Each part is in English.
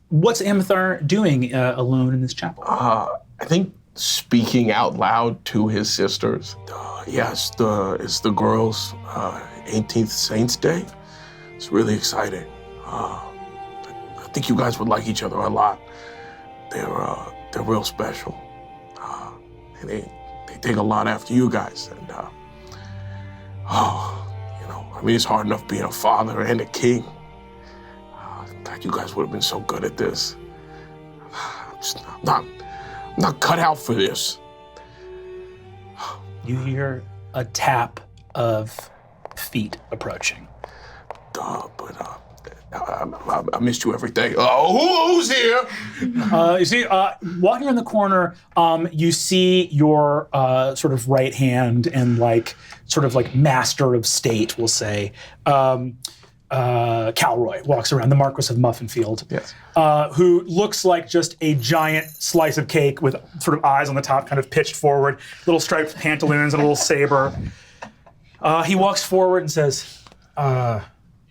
What's Amthar doing alone in this chapel? I think speaking out loud to his sisters. It's the girls' 18th Saints Day. It's really exciting. I think you guys would like each other a lot. They're real special. And they take a lot after you guys. And it's hard enough being a father and a king. God, you guys would have been so good at this. I'm not cut out for this. You hear a tap of feet approaching. I missed you every day. Who's here? You see, walking around the corner, you see your sort of right hand and sort of master of state, we'll say. Calroy walks around, the Marquis of Muffinfield, yes. Who looks like just a giant slice of cake with sort of eyes on the top, kind of pitched forward, little striped pantaloons and a little saber. He walks forward and says,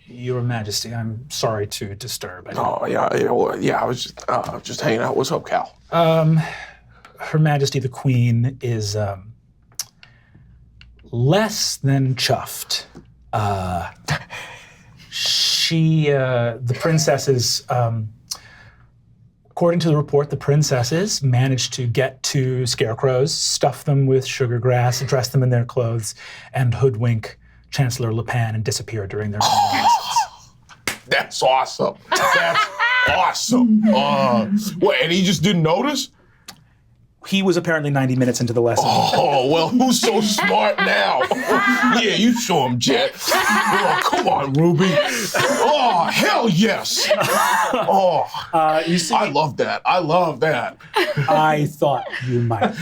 Your Majesty, I'm sorry to disturb. I was just hanging out. What's up, Cal? Her Majesty the Queen is less than chuffed. The princesses, according to the report, the princesses managed to get to scarecrows, stuff them with sugar grass, dress them in their clothes, and hoodwink Chancellor Le Pen and disappear during their lessons. That's awesome. That's awesome. What, and he just didn't notice? He was apparently 90 minutes into the lesson. Oh, well, who's so smart now? Yeah, you show him, Jet. Oh, come on, Ruby. Oh, hell yes. Oh, you see, I love that. I love that. I thought you might.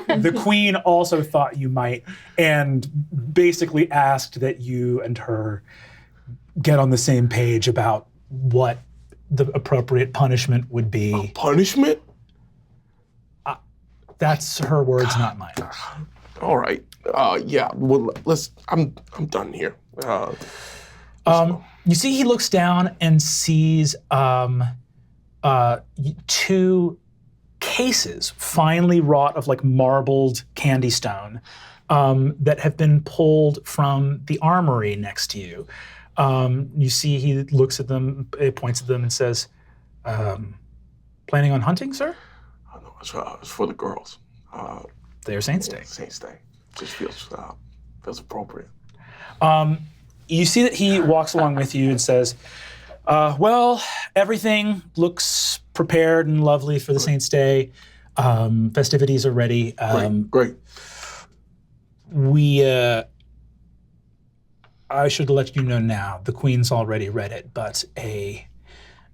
The Queen also thought you might, and basically asked that you and her get on the same page about what the appropriate punishment would be. Punishment? That's her words, not mine. All right. Yeah. Well, I'm done here. You see, he looks down and sees two cases, finely wrought of marbled candy stone, that have been pulled from the armory next to you. You see, he looks at them, points at them, and says, "Planning on hunting, sir?" It's for the girls. Their Saints Day. Saints Day. Just feels appropriate. You see that he walks along with you and says, well, everything looks prepared and lovely for the Saints Day. Festivities are ready. Great. I should let you know now, the Queen's already read it, but a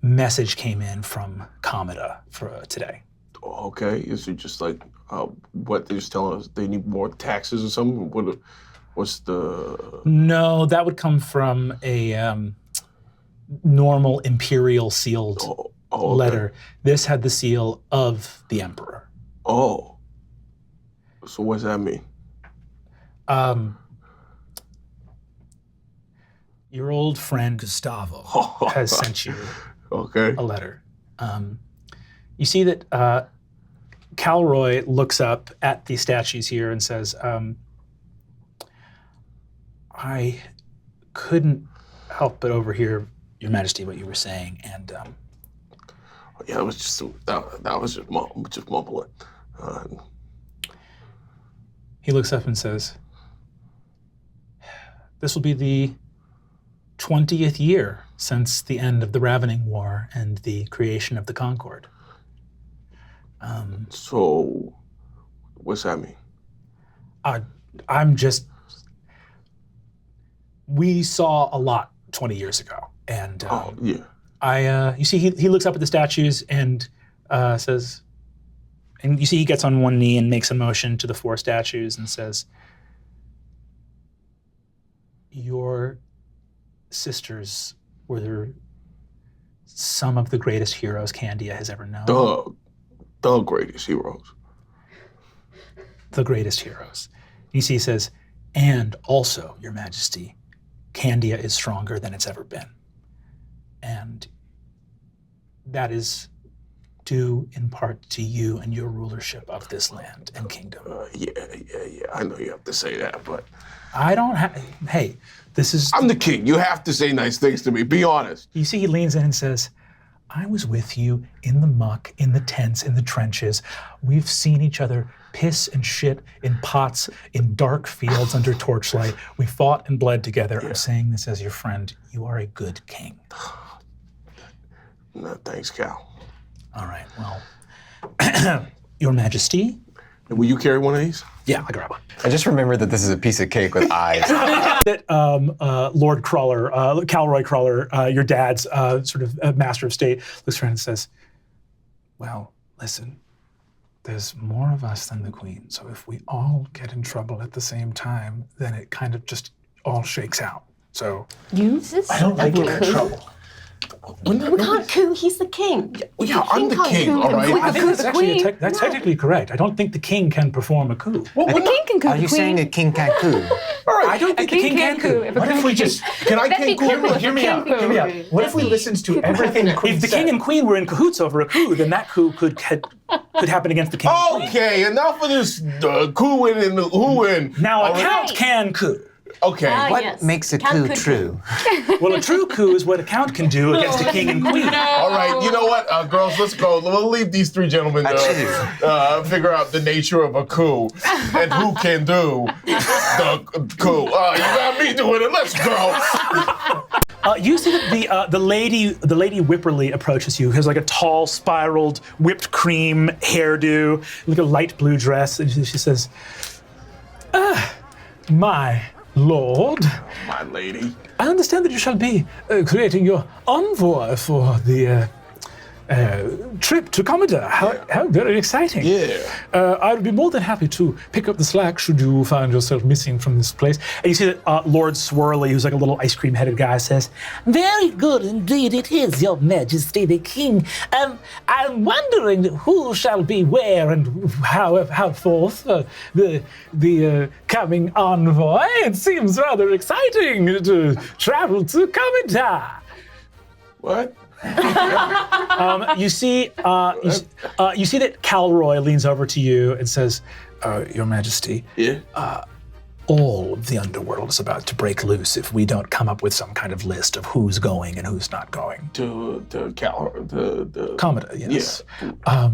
message came in from Cometa for today. Okay, is it just what they're just telling us? They need more taxes or something? What's the... No, that would come from a normal imperial sealed letter. This had the seal of the Emperor. Oh. So what does that mean? Your old friend Gustavo has sent you a letter. You see that Calroy looks up at the statues here and says, I couldn't help but overhear, Your Majesty, what you were saying, and yeah, it was just that was just mumbling. He looks up and says, "This will be the 20th year since the end of the Ravening War and the creation of the Concord." So, what's that mean? We saw a lot 20 years ago, and yeah. You see, he looks up at the statues and says, and you see he gets on one knee and makes a motion to the four statues and says, "Your sisters were some of the greatest heroes Candia has ever known." The greatest heroes. The greatest heroes. You see, he says, "And also, Your Majesty, Candia is stronger than it's ever been. And that is due in part to you and your rulership of this land and kingdom. Yeah. I know you have to say that, but I don't have, hey, this is... I'm the king. You have to say nice things to me. Be honest. You see, he leans in and says, I was with you in the muck, in the tents, in the trenches. We've seen each other piss and shit in pots, in dark fields under torchlight. We fought and bled together. Yeah. I'm saying this as your friend. You are a good king. No, thanks, Cal. All right, well, Your Majesty. Will you carry one of these? Yeah, I'll grab one. I just remembered that this is a piece of cake with eyes. That Lord Crawler, Calroy Crawler, your dad's sort of master of state, looks around and says, well, listen, there's more of us than the queen, so if we all get in trouble at the same time, then it kind of just all shakes out. So I don't like getting in trouble. We can't coup, he's the king. Yeah, I'm the king, all right? I think that's technically correct. I don't think the king can perform a coup. The king can coup. Are you saying a king can't coup? All right. I don't think the king can coup. What if we just, Can I king coup? hear me out. What if we listened to everything the queen If the said? king and queen were in cahoots over a coup, then that coup could happen against the king and queen. Okay, enough of this cooing and hooing. Now, a count can coup. Okay. What makes a coup true? Well, a true coup is what a count can do against a king and queen. All right, you know what, girls, let's go. We'll leave these three gentlemen figure out the nature of a coup and who can do the coup. You got me doing it. Let's go. You see that the lady Whipperly approaches you. Has like a tall, spiraled, whipped cream hairdo, like a light blue dress, and she says, "My lord, My lady. I understand that you shall be creating your envoy for the trip to Commodore. How very exciting. Yeah. I would be more than happy to pick up the slack should you find yourself missing from this place." And you see that Lord Swirly, who's like a little ice cream-headed guy, says, "Very good indeed it is, Your Majesty the King. I'm wondering who shall be where and how forth the coming envoy. It seems rather exciting to travel to Commodore." What? You see that Calroy leans over to you and says, "Your Majesty, Yeah. all of the underworld is about to break loose if we don't come up with some kind of list of who's going and who's not going." To the Commodore, yes. Yeah.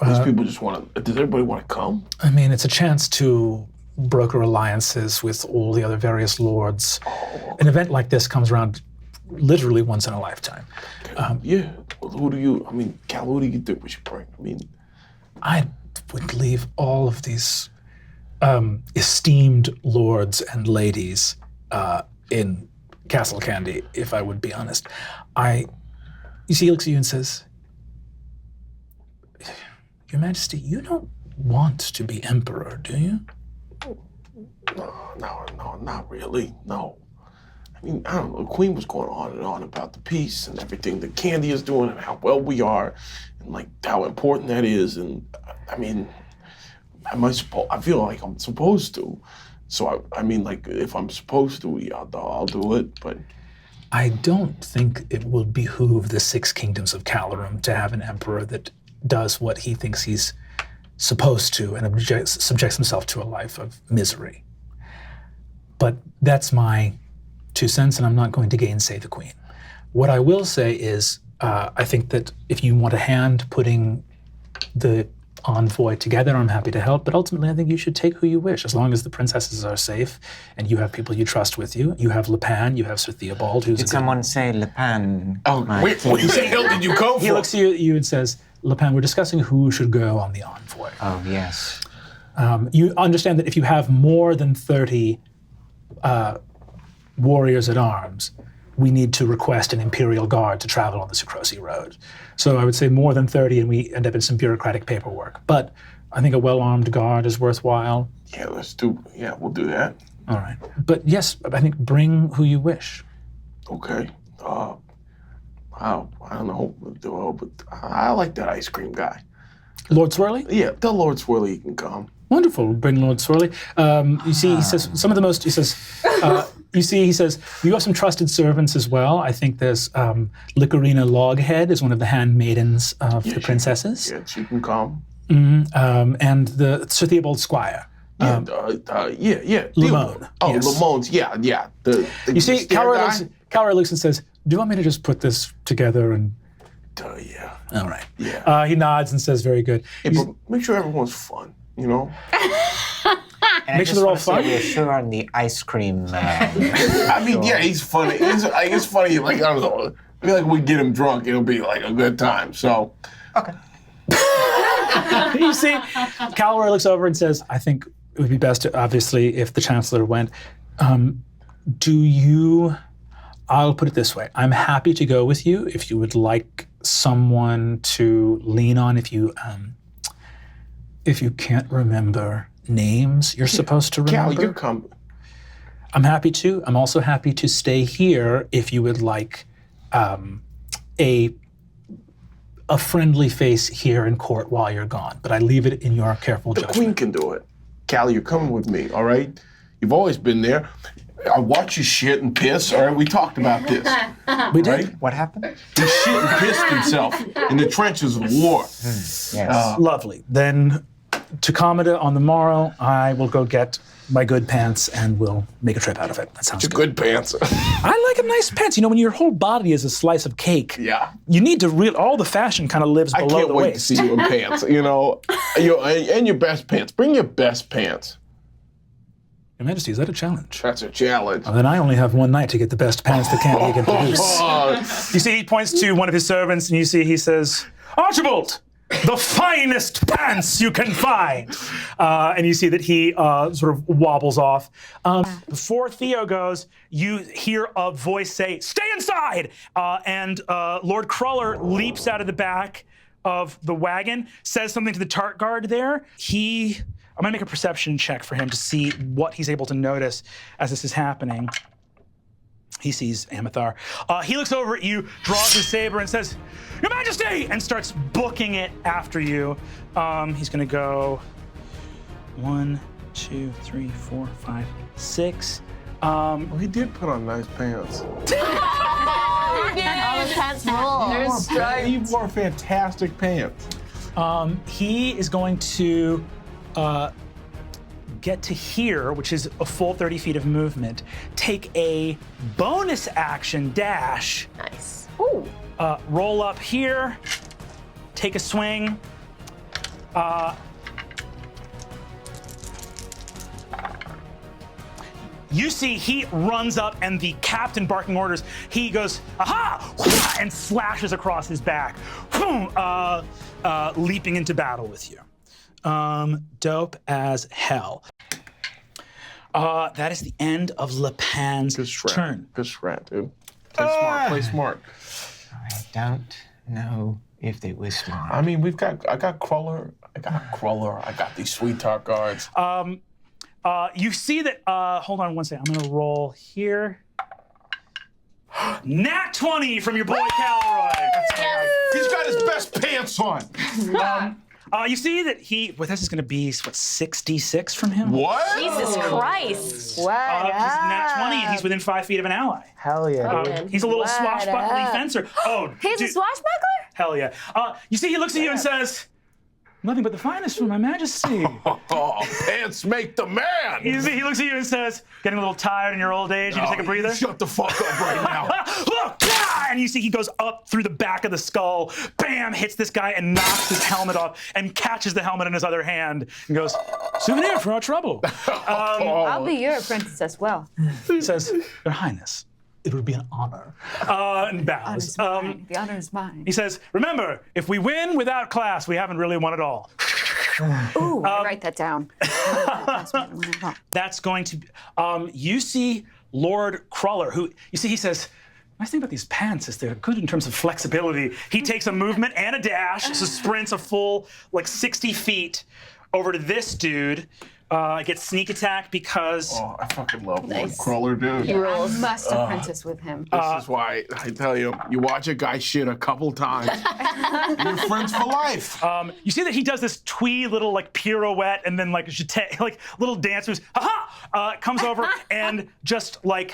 These people just want to. Does everybody want to come? I mean, it's a chance to broker alliances with all the other various lords. An event like this comes around literally once in a lifetime. Yeah. Well, who do you think we should bring? I mean, I would leave all of these esteemed lords and ladies in Castle Candy, if I would be honest. You see, he looks at you and says, "Your Majesty, you don't want to be emperor, do you?" No, not really. No. I mean, I don't know. The Queen was going on and on about the peace and everything that Candy is doing and how well we are and like how important that is. And I mean, I feel like I'm supposed to. So I mean, like if I'm supposed to, yeah, I'll do it. But I don't think it will behoove the 6 kingdoms of Calorum to have an emperor that does what he thinks he's supposed to and subjects himself to a life of misery. But that's my 2 cents, and I'm not going to gainsay the Queen. What I will say is, I think that if you want a hand putting the envoy together, I'm happy to help, but ultimately I think you should take who you wish, as long as the princesses are safe, and you have people you trust with you. You have Lepan, you have Sir Theobald, who's Did someone say Lepan? where the hell did you come from? He looks at you and says, "Lepan, we're discussing who should go on the envoy." Oh, yes. You understand that if you have more than 30 warriors at arms, we need to request an imperial guard to travel on the Sucrosi Road. So I would say more than 30 and we end up in some bureaucratic paperwork. But I think a well-armed guard is worthwhile. Yeah, we'll do that. All right. But yes, I think bring who you wish. Okay. I don't know, but I like that ice cream guy. Lord Swirly? Yeah, tell Lord Swirly he can come. Wonderful. We'll bring Lord Swirly. You see, he says, some of the most, he says, You see, he says, you have some trusted servants as well. I think there's Licorina Loghead is one of the handmaidens of the princesses. Yeah, she can come. And the Sir Theobald Squire. Yeah. Lamone. Oh, yes. Lamone's. Yeah. You see, Calroy Calroy looks and says, do you want me to just put this together and... yeah. All right. Yeah. He nods and says, very good. Hey, but make sure everyone's fun, you know? And Make sure they're all fun. We're sure on the ice cream. I mean, yeah, he's funny. It's funny. Like, I don't know. I feel like we get him drunk, it'll be like a good time. So. Okay. You see, Calroy looks over and says, I think it would be best, obviously, if the Chancellor went. I'll put it this way. I'm happy to go with you if you would like someone to lean on if you can't remember names you're supposed to remember. Cal, you're coming. I'm happy to. I'm also happy to stay here if you would like a friendly face here in court while you're gone. But I leave it in your careful The judgment. Queen can do it. Cal, you're coming with me, all right? You've always been there. I watch you shit and piss, all right? We talked about this. We did. Right? What happened? He shit and pissed himself in the trenches of war. Yes. Lovely. Then to Commodore on the morrow, I will go get my good pants and we'll make a trip out of it. That sounds Your good. good pants. I like a nice pants. You know, when your whole body is a slice of cake, Yeah. you need to all the fashion kind of lives I below can't the wait waist. to see you in pants, you know? And your best pants. Bring your best pants. Your Majesty, is that a challenge? That's a challenge. Then I only have one night to get the best pants that Can't can produce. Oh, You see, he points to one of his servants, and you see he says, Archibald, the finest pants you can find. And you see that he sort of wobbles off. Before Theo goes, you hear a voice say, stay inside! And Lord Cruller leaps out of the back of the wagon, says something to the tart guard there. I'm gonna make a perception check for him to see what he's able to notice as this is happening. He sees Amithar. He looks over at you, draws his saber, and says, Your Majesty! And starts booking it after you. He's gonna go 1, 2, 3, 4, 5, 6. he did put on nice pants. All the pants roll. He wore fantastic pants. He is going to get to here, which is a full 30 feet of movement, take a bonus action dash, Nice. Ooh. roll up here, take a swing. You see he runs up and the captain barking orders, he goes, aha, and slashes across his back, leaping into battle with you. Dope as hell. That is the end of Lepan's turn. Good strat, dude. Play smart. Play smart. I don't know if they were smart. I mean, I got Cruller. I got these sweetheart guards. You see that, hold on one second, I'm gonna roll here. Nat 20 from your boy Calroy. He's got his best pants on. You see that this is gonna be, what, 66 from him? What? Jesus Christ. He's Nat 20 and he's within 5 feet of an ally. Hell yeah. He's a little swashbuckling fencer. Oh, He's a dude, swashbuckler? hell yeah. You see he looks at you and says, nothing but the finest from my majesty. Oh, pants make the man. You see, he looks at you and says, getting a little tired in your old age, you just take a breather? Shut the fuck up right now. Look, and you see he goes up through the back of the skull, bam, hits this guy and knocks his helmet off and catches the helmet in his other hand and goes, souvenir for our trouble. I'll be your apprentice as well. He says, Your Highness, it would be an honor. And bows. The honor is mine. He says, remember, if we win without class, we haven't really won at all. Ooh, write that down. That's going to, you see Lord Cruller, who, you see, he says, nice thing about these pants is they're good in terms of flexibility. He takes a movement and a dash, so sprints a full, 60 feet over to this dude, Get sneak attack because Oh, I fucking love Nice. Crawler, dude. I must apprentice with him. This is why I tell you, you watch a guy shit a couple times, you're friends for life. you see that he does this twee little like pirouette and then like jeté, like little dancers. Comes over and just like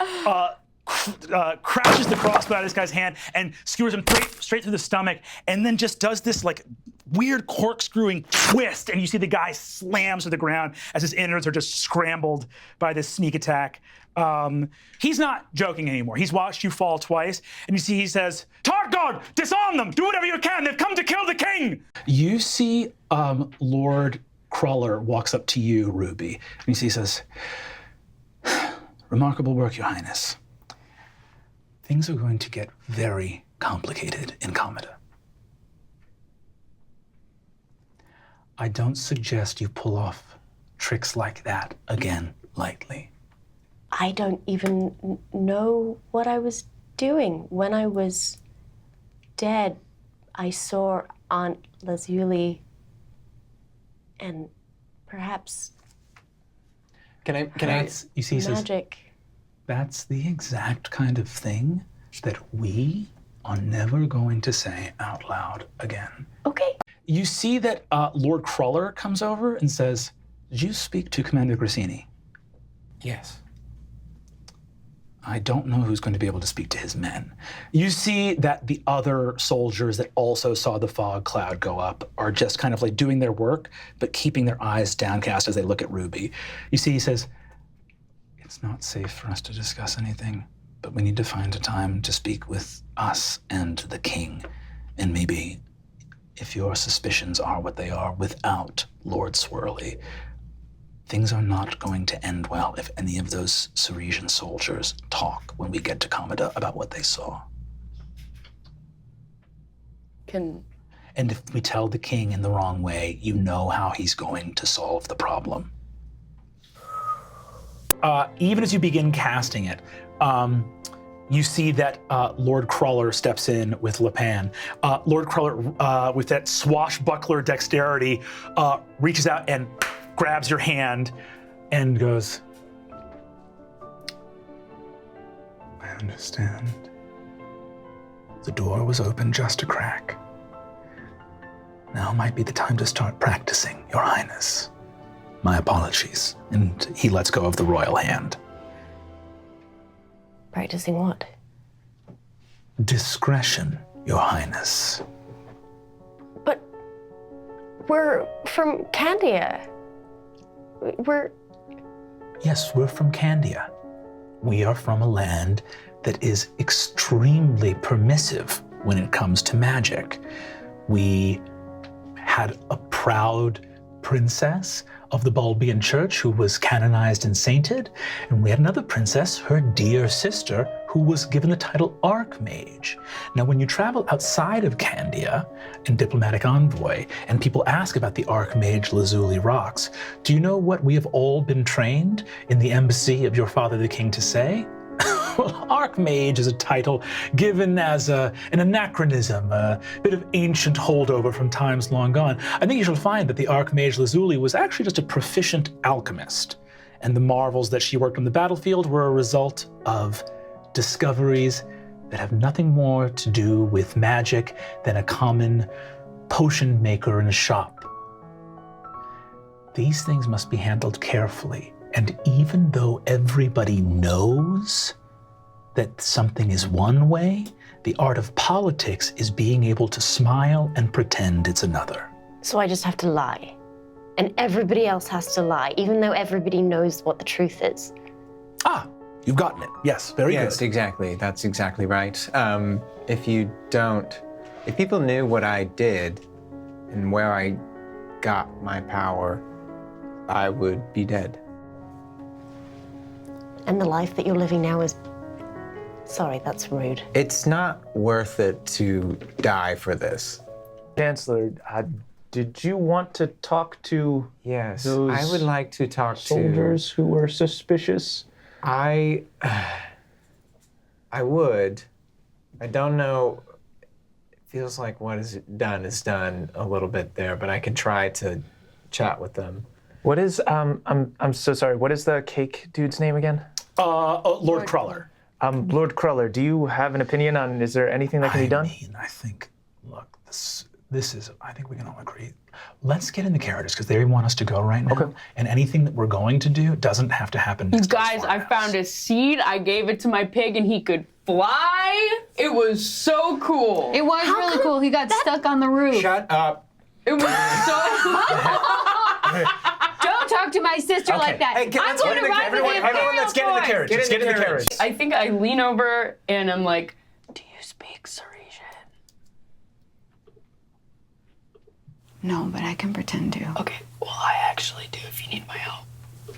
crashes the crossbow out of this guy's hand and skewers him straight through the stomach, and then just does this like weird corkscrewing twist, and you see the guy slams to the ground as his innards are just scrambled by this sneak attack. He's not joking anymore. He's watched you fall twice, and you see he says, "Targod, disarm them! Do whatever you can! They've come to kill the king!" You see Lord Crawler walks up to you, Ruby, and you see he says, "Remarkable work, Your Highness. Things are going to get very complicated in Kamada. I don't suggest you pull off tricks like that again lightly." I don't even know what I was doing. When I was dead, I saw Aunt Lazuli and perhaps You see, he says, magic. "That's the exact kind of thing that we are never going to say out loud again." Okay. You see that Lord Crawler comes over and says, "Did you speak to Commander Grassini?" Yes. I don't know who's going to be able to speak to his men. You see that the other soldiers that also saw the fog cloud go up are just kind of like doing their work, but keeping their eyes downcast as they look at Ruby. You see, he says, "It's not safe for us to discuss anything, but we need to find a time to speak with us and the king, and maybe, if your suspicions are what they are, without Lord Swirly. Things are not going to end well if any of those Ceresian soldiers talk when we get to Kamada about what they saw. And if we tell the king in the wrong way, you know how he's going to solve the problem." Even as you begin casting it, you see that Lord Crawler steps in with Lepan. Lord Crawler, with that swashbuckler dexterity, reaches out and grabs your hand and goes, "I understand. The door was open just a crack. Now might be the time to start practicing, Your Highness. My apologies." And he lets go of the royal hand. Practicing what? Discretion, Your Highness. But we're from Candia. Yes, we're from Candia. We are from a land that is extremely permissive when it comes to magic. We had a proud princess of the Bulbian Church who was canonized and sainted, and we had another princess, her dear sister, who was given the title Archmage. Now, when you travel outside of Candia in diplomatic envoy, and people ask about the Archmage Lazuli rocks, do you know what we have all been trained in the embassy of your father the king to say? Well, Archmage is a title given as an anachronism, a bit of ancient holdover from times long gone. I think you shall find that the Archmage Lazuli was actually just a proficient alchemist, and the marvels that she worked on the battlefield were a result of discoveries that have nothing more to do with magic than a common potion maker in a shop. These things must be handled carefully, and even though everybody knows that something is one way, the art of politics is being able to smile and pretend it's another. So I just have to lie. And everybody else has to lie, even though everybody knows what the truth is. Ah, you've gotten it. Yes, very good. Yes, exactly. That's exactly right. If people knew what I did and where I got my power, I would be dead. And the life that you're living now is... Sorry, that's rude. It's not worth it to die for this. Chancellor, did you want to talk to Yes, those I would like to talk soldiers who were suspicious? I would. I don't know. It feels like what is done is done a little bit there, but I can try to chat with them. What is I'm so sorry. What is the cake dude's name again? Lord Cruller. Lord Cruller. Do you have an opinion on? Is there anything that can be done? I think. Look, this is. I think we can all agree. Let's get in the carriages because they want us to go right now. Okay. And anything that we're going to do doesn't have to happen. You Next to this guys, I farmhouse. found a seed. I gave it to my pig, and he could fly. It was so cool. It was really cool. He got stuck on the roof. Shut up. It was so. Don't talk to my sister like that. Hey, I'm going to ride with the Everyone, let's get in the Imperial carriage. Get Let's in get the in the carriage. carriage. I think I lean over and I'm like, "Do you speak Sarisian?" No, but I can pretend to. Okay. Well, I actually do. If you need my help.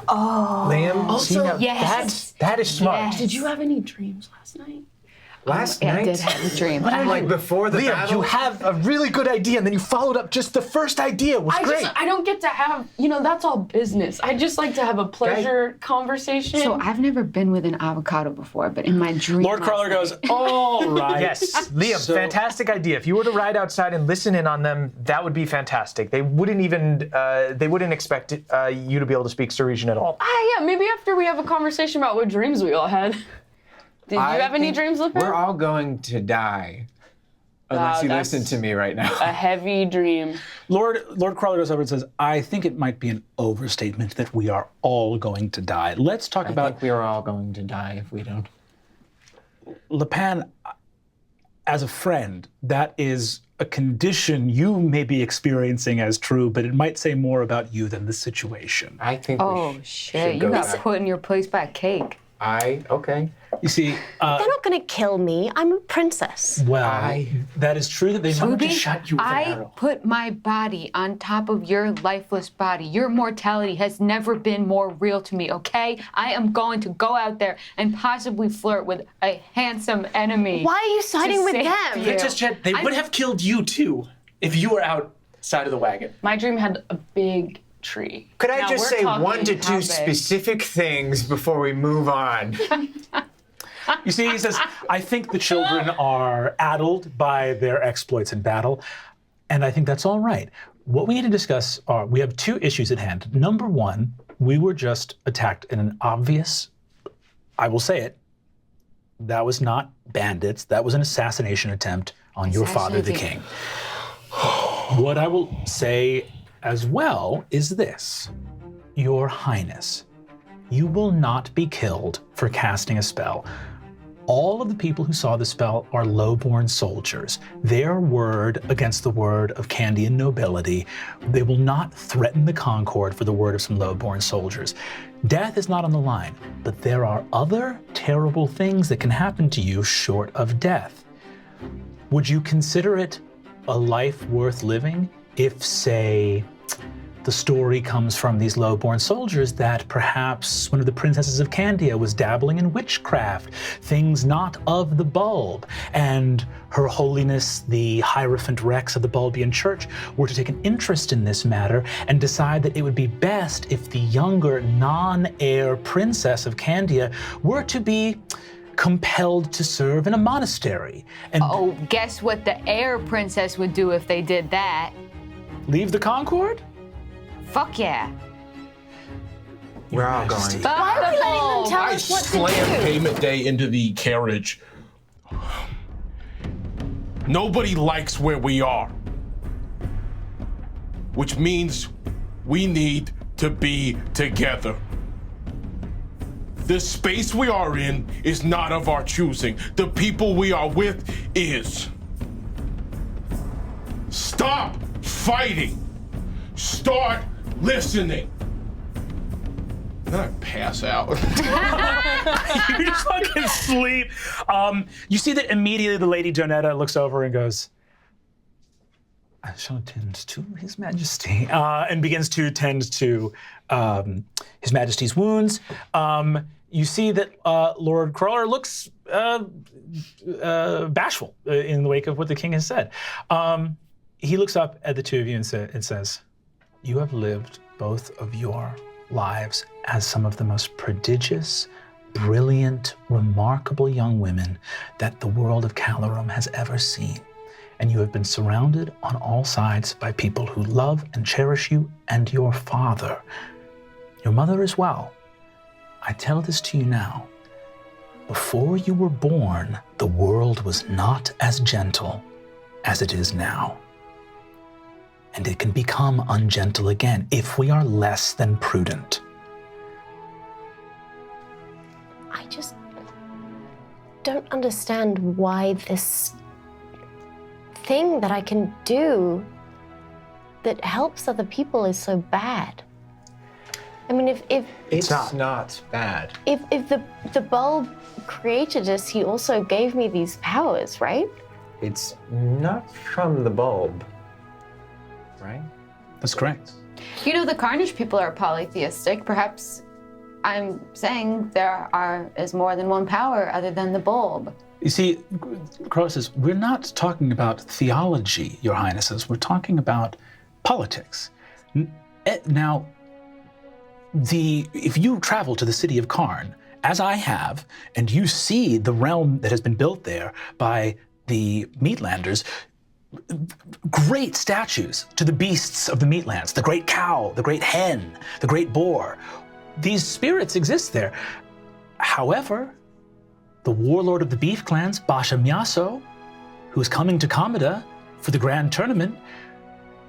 Liam, Also, see, now, yes. that is smart. Yes. Did you have any dreams last night? Last I night? did have a dream. Like before the Liam, battle? you have a really good idea, and then you followed up just the first idea was great. I don't get to have, that's all business. I just like to have a pleasure conversation. So I've never been with an avocado before, but in my dream. Lord Cruller goes, all right. Yes, Liam, So- fantastic idea. If you were to ride outside and listen in on them, that would be fantastic. They wouldn't even, they wouldn't expect you to be able to speak Sarisian at all. Yeah, maybe after we have a conversation about what dreams we all had. Did you have any dreams, Lupin? We're all going to die. Unless you that's- listen to me right now. A heavy dream. Lord Cruller goes over and says, I think it might be an overstatement that we are all going to die. Let's talk I about think we are all going to die if we don't. Lepan, as a friend, that is a condition you may be experiencing as true, but it might say more about you than the situation. I think Oh, we shit. You go got back. put in your place by a cake. okay. You see, They're not going to kill me. I'm a princess. well, that is true that they wanted Ruby, to shot you with an I arrow. put my body on top of your lifeless body. Your mortality has never been more real to me, okay? I am going to go out there and possibly flirt with a handsome enemy. Why are you siding with save them? you. Princess Jet, they would have killed you too if you were outside of the wagon. My dream had a big tree. Could I Now, just we're say talking 1 to how 2 big. specific things before we move on? You see, he says, I think the children are addled by their exploits in battle, and I think that's all right. What we need to discuss are, we have 2 issues at hand. Number 1, we were just attacked in an obvious, I will say it, that was not bandits, that was an assassination attempt on your father, the king. What I will say as well is this, Your Highness, you will not be killed for casting a spell. All of the people who saw the spell are low-born soldiers. Their word against the word of Candian nobility. They will not threaten the Concord for the word of some low-born soldiers. Death is not on the line, but there are other terrible things that can happen to you short of death. Would you consider it a life worth living if, say, the story comes from these low-born soldiers that perhaps one of the princesses of Candia was dabbling in witchcraft, things not of the bulb, and Her Holiness the Hierophant Rex of the Bulbian Church were to take an interest in this matter and decide that it would be best if the younger non-heir princess of Candia were to be compelled to serve in a monastery and Oh, guess what the heir princess would do if they did that? leave the Concord? Fuck yeah. We're all going. Why are we letting them tell I us what to slammed do? Payment Day into the carriage. Nobody likes where we are. Which means we need to be together. The space we are in is not of our choosing. The people we are with is. Stop fighting. Start listening. Then I pass out. You just fucking sleep. You see that immediately the Lady Jonetta looks over and goes, I shall tend to His Majesty, and begins to tend to His Majesty's wounds. You see that Lord Cruller looks bashful in the wake of what the king has said. He looks up at the two of you and says, you have lived both of your lives as some of the most prodigious, brilliant, remarkable young women that the world of Calorum has ever seen. And you have been surrounded on all sides by people who love and cherish you and your father. your mother as well. I tell this to you now. Before you were born, the world was not as gentle as it is now. And it can become ungentle again if we are less than prudent. I just don't understand why this thing that I can do that helps other people is so bad. I mean, if It's not bad. if the bulb created us, he also gave me these powers, right? It's not from the bulb, right? That's correct. You know, the Carnage people are polytheistic. Perhaps I'm saying there is more than one power other than the bulb. You see, Crow says, we're not talking about theology, Your Highnesses. We're talking about politics. Now, if you travel to the city of Karn, as I have, and you see the realm that has been built there by the Meatlanders, great statues to the beasts of the Meatlands, the great cow, the great hen, the great boar. These spirits exist there. However, the warlord of the beef clans, Basha Myaso, who is coming to Kamada for the grand tournament,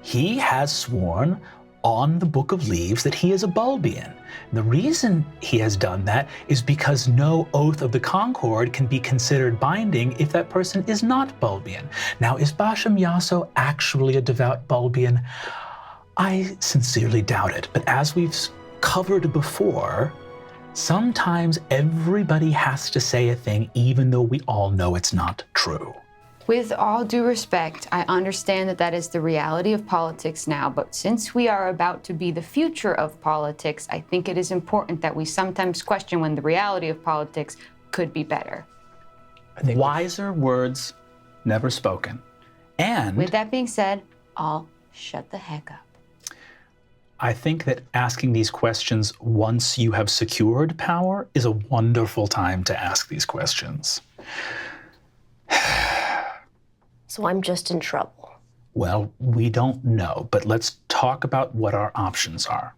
he has sworn on the Book of Leaves that he is a Bulbian. The reason he has done that is because no oath of the Concord can be considered binding if that person is not Bulbian. Now, is Basha Myaso actually a devout Bulbian? I sincerely doubt it, but as we've covered before, sometimes everybody has to say a thing even though we all know it's not true. With all due respect, I understand that that is the reality of politics now, but since we are about to be the future of politics, I think it is important that we sometimes question when the reality of politics could be better. Wiser words never spoken. And with that being said, I'll shut the heck up. I think that asking these questions once you have secured power is a wonderful time to ask these questions. So I'm just in trouble. Well, we don't know, but let's talk about what our options are.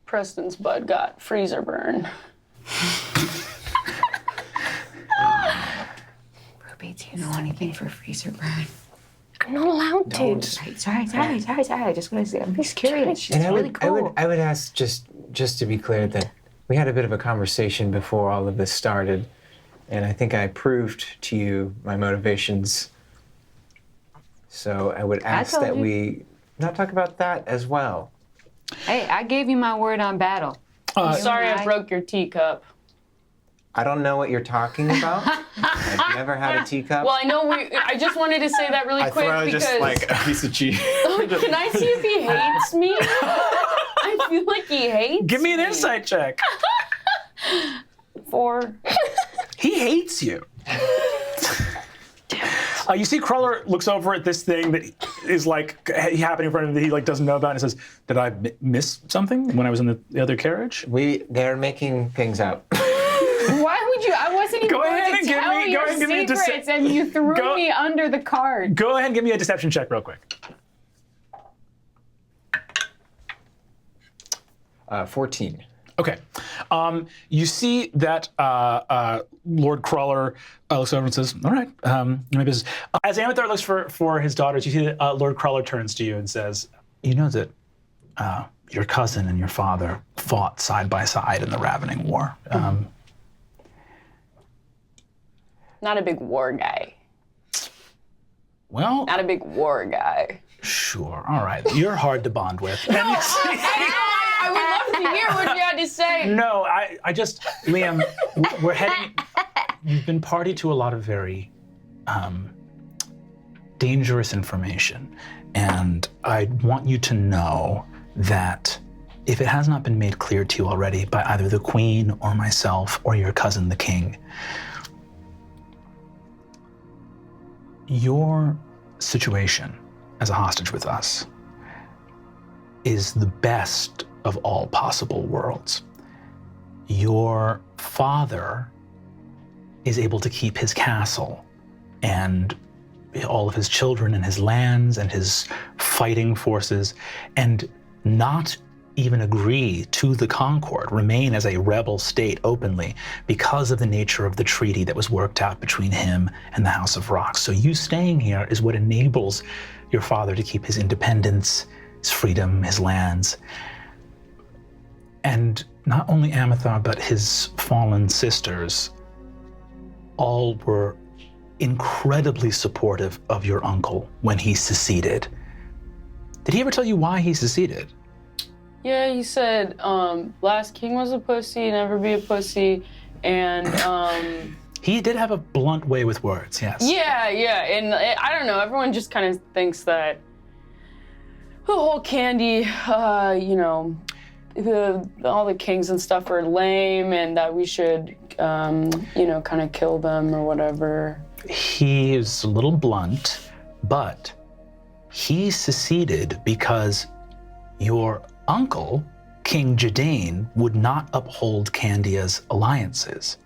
Preston's bud got freezer burn. Ruby, do you know anything for freezer burn? I'm not allowed to. Sorry. I just want to say, I'm just curious. She's And really cool. I would ask, just to be clear, that we had a bit of a conversation before all of this started, and I think I proved to you my motivations. So I would ask that we not talk about that as well. Hey, I gave you my word on battle. I'm sorry I broke your teacup. I don't know what you're talking about. I've never had a teacup. Well, I know I just wanted to say that really quick because... just like a piece of cheese. Can I see if he hates me? I feel like he hates Give me an insight check. 4. He hates you. You see Cruller looks over at this thing that is like happening in front of him that he like doesn't know about and says, did I miss something when I was in the other carriage? They're making things up. Why would you? I wasn't even going to tell your secrets, and you threw me under the card. Go ahead and give me a deception check real quick. 14. Okay. You see that Lord Cruller looks over and says, all right, my business. As Amathar looks for his daughters, you see that Lord Cruller turns to you and says, you know that your cousin and your father fought side by side in the Ravening War. Not a big war guy. Well, Not a big war guy. sure. All right. You're hard to bond with. And you see- I would love to hear what you had to say. No, I just, Liam, we're heading, you've been party to a lot of very dangerous information. And I want you to know that if it has not been made clear to you already by either the Queen or myself or your cousin, the King, your situation as a hostage with us is the best of all possible worlds. Your father is able to keep his castle and all of his children and his lands and his fighting forces and not even agree to the Concord, remain as a rebel state openly because of the nature of the treaty that was worked out between him and the House of Rocks. So you staying here is what enables your father to keep his independence, his freedom, his lands. And not only Amithar, but his fallen sisters all were incredibly supportive of your uncle when he seceded. Did he ever tell you why he seceded? Yeah, he said, last king was a pussy, never be a pussy, and, He did have a blunt way with words, yes. Yeah, and I don't know, everyone just kind of thinks that the whole candy, all the kings and stuff are lame, and that we should, kind of kill them or whatever. He is a little blunt, but he seceded because your uncle, King Jadane, would not uphold Candia's alliances.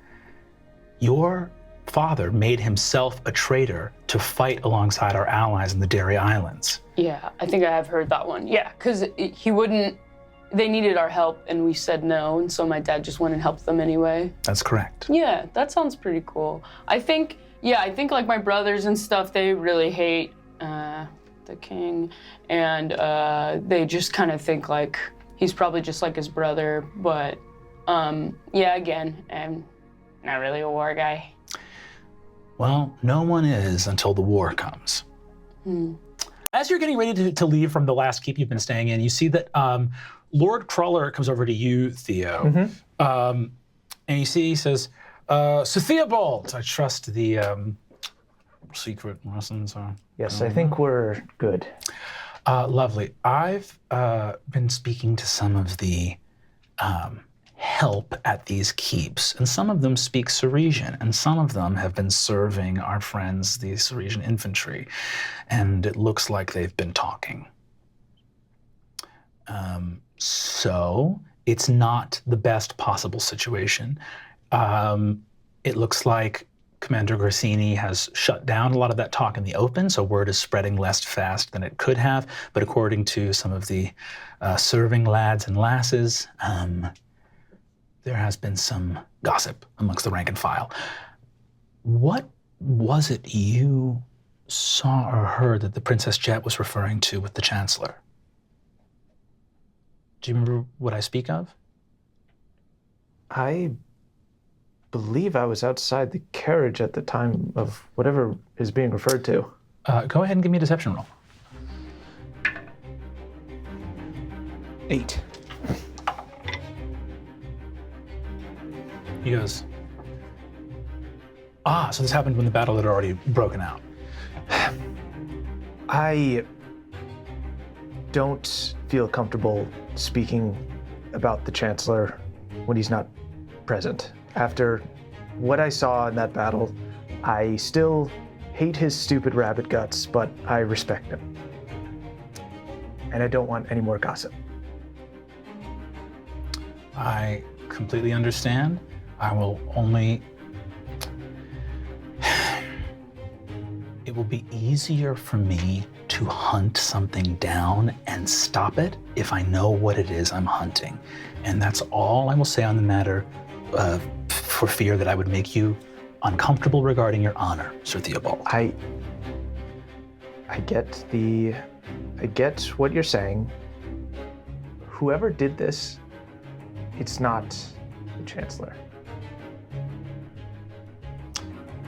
Your father made himself a traitor to fight alongside our allies in the Dairy Islands. Yeah, I think I have heard that one. Yeah, because they needed our help, and we said no, and so my dad just went and helped them anyway. That's correct. Yeah, that sounds pretty cool. I think like my brothers and stuff, they really hate the king, and they just kind of think like he's probably just like his brother, but again, I'm not really a war guy. Well, no one is until the war comes. As you're getting ready to leave from the last keep you've been staying in, you see that Lord Cruller comes over to you, Theo, and you see he says, "Sir Theobald, I trust the secret lessons are..." Yes, I think we're good. Lovely. I've been speaking to some of the help at these keeps, and some of them speak Ceresian, and some of them have been serving our friends, the Ceresian infantry, and it looks like they've been talking. So it's not the best possible situation. It looks like Commander Grassini has shut down a lot of that talk in the open, so word is spreading less fast than it could have. But according to some of the serving lads and lasses, there has been some gossip amongst the rank and file. What was it you saw or heard that the Princess Jet was referring to with the Chancellor? Do you remember what I speak of? I believe I was outside the carriage at the time of whatever is being referred to. Go ahead and give me a deception roll. 8. He goes, so this happened when the battle had already broken out. I don't feel comfortable speaking about the Chancellor when he's not present. After what I saw in that battle, I still hate his stupid rabbit guts, but I respect him. And I don't want any more gossip. I completely understand. I will only... It will be easier for me to hunt something down and stop it if I know what it is I'm hunting. And that's all I will say on the matter, for fear that I would make you uncomfortable regarding your honor, Sir Theobald. I get what you're saying. Whoever did this, it's not the Chancellor.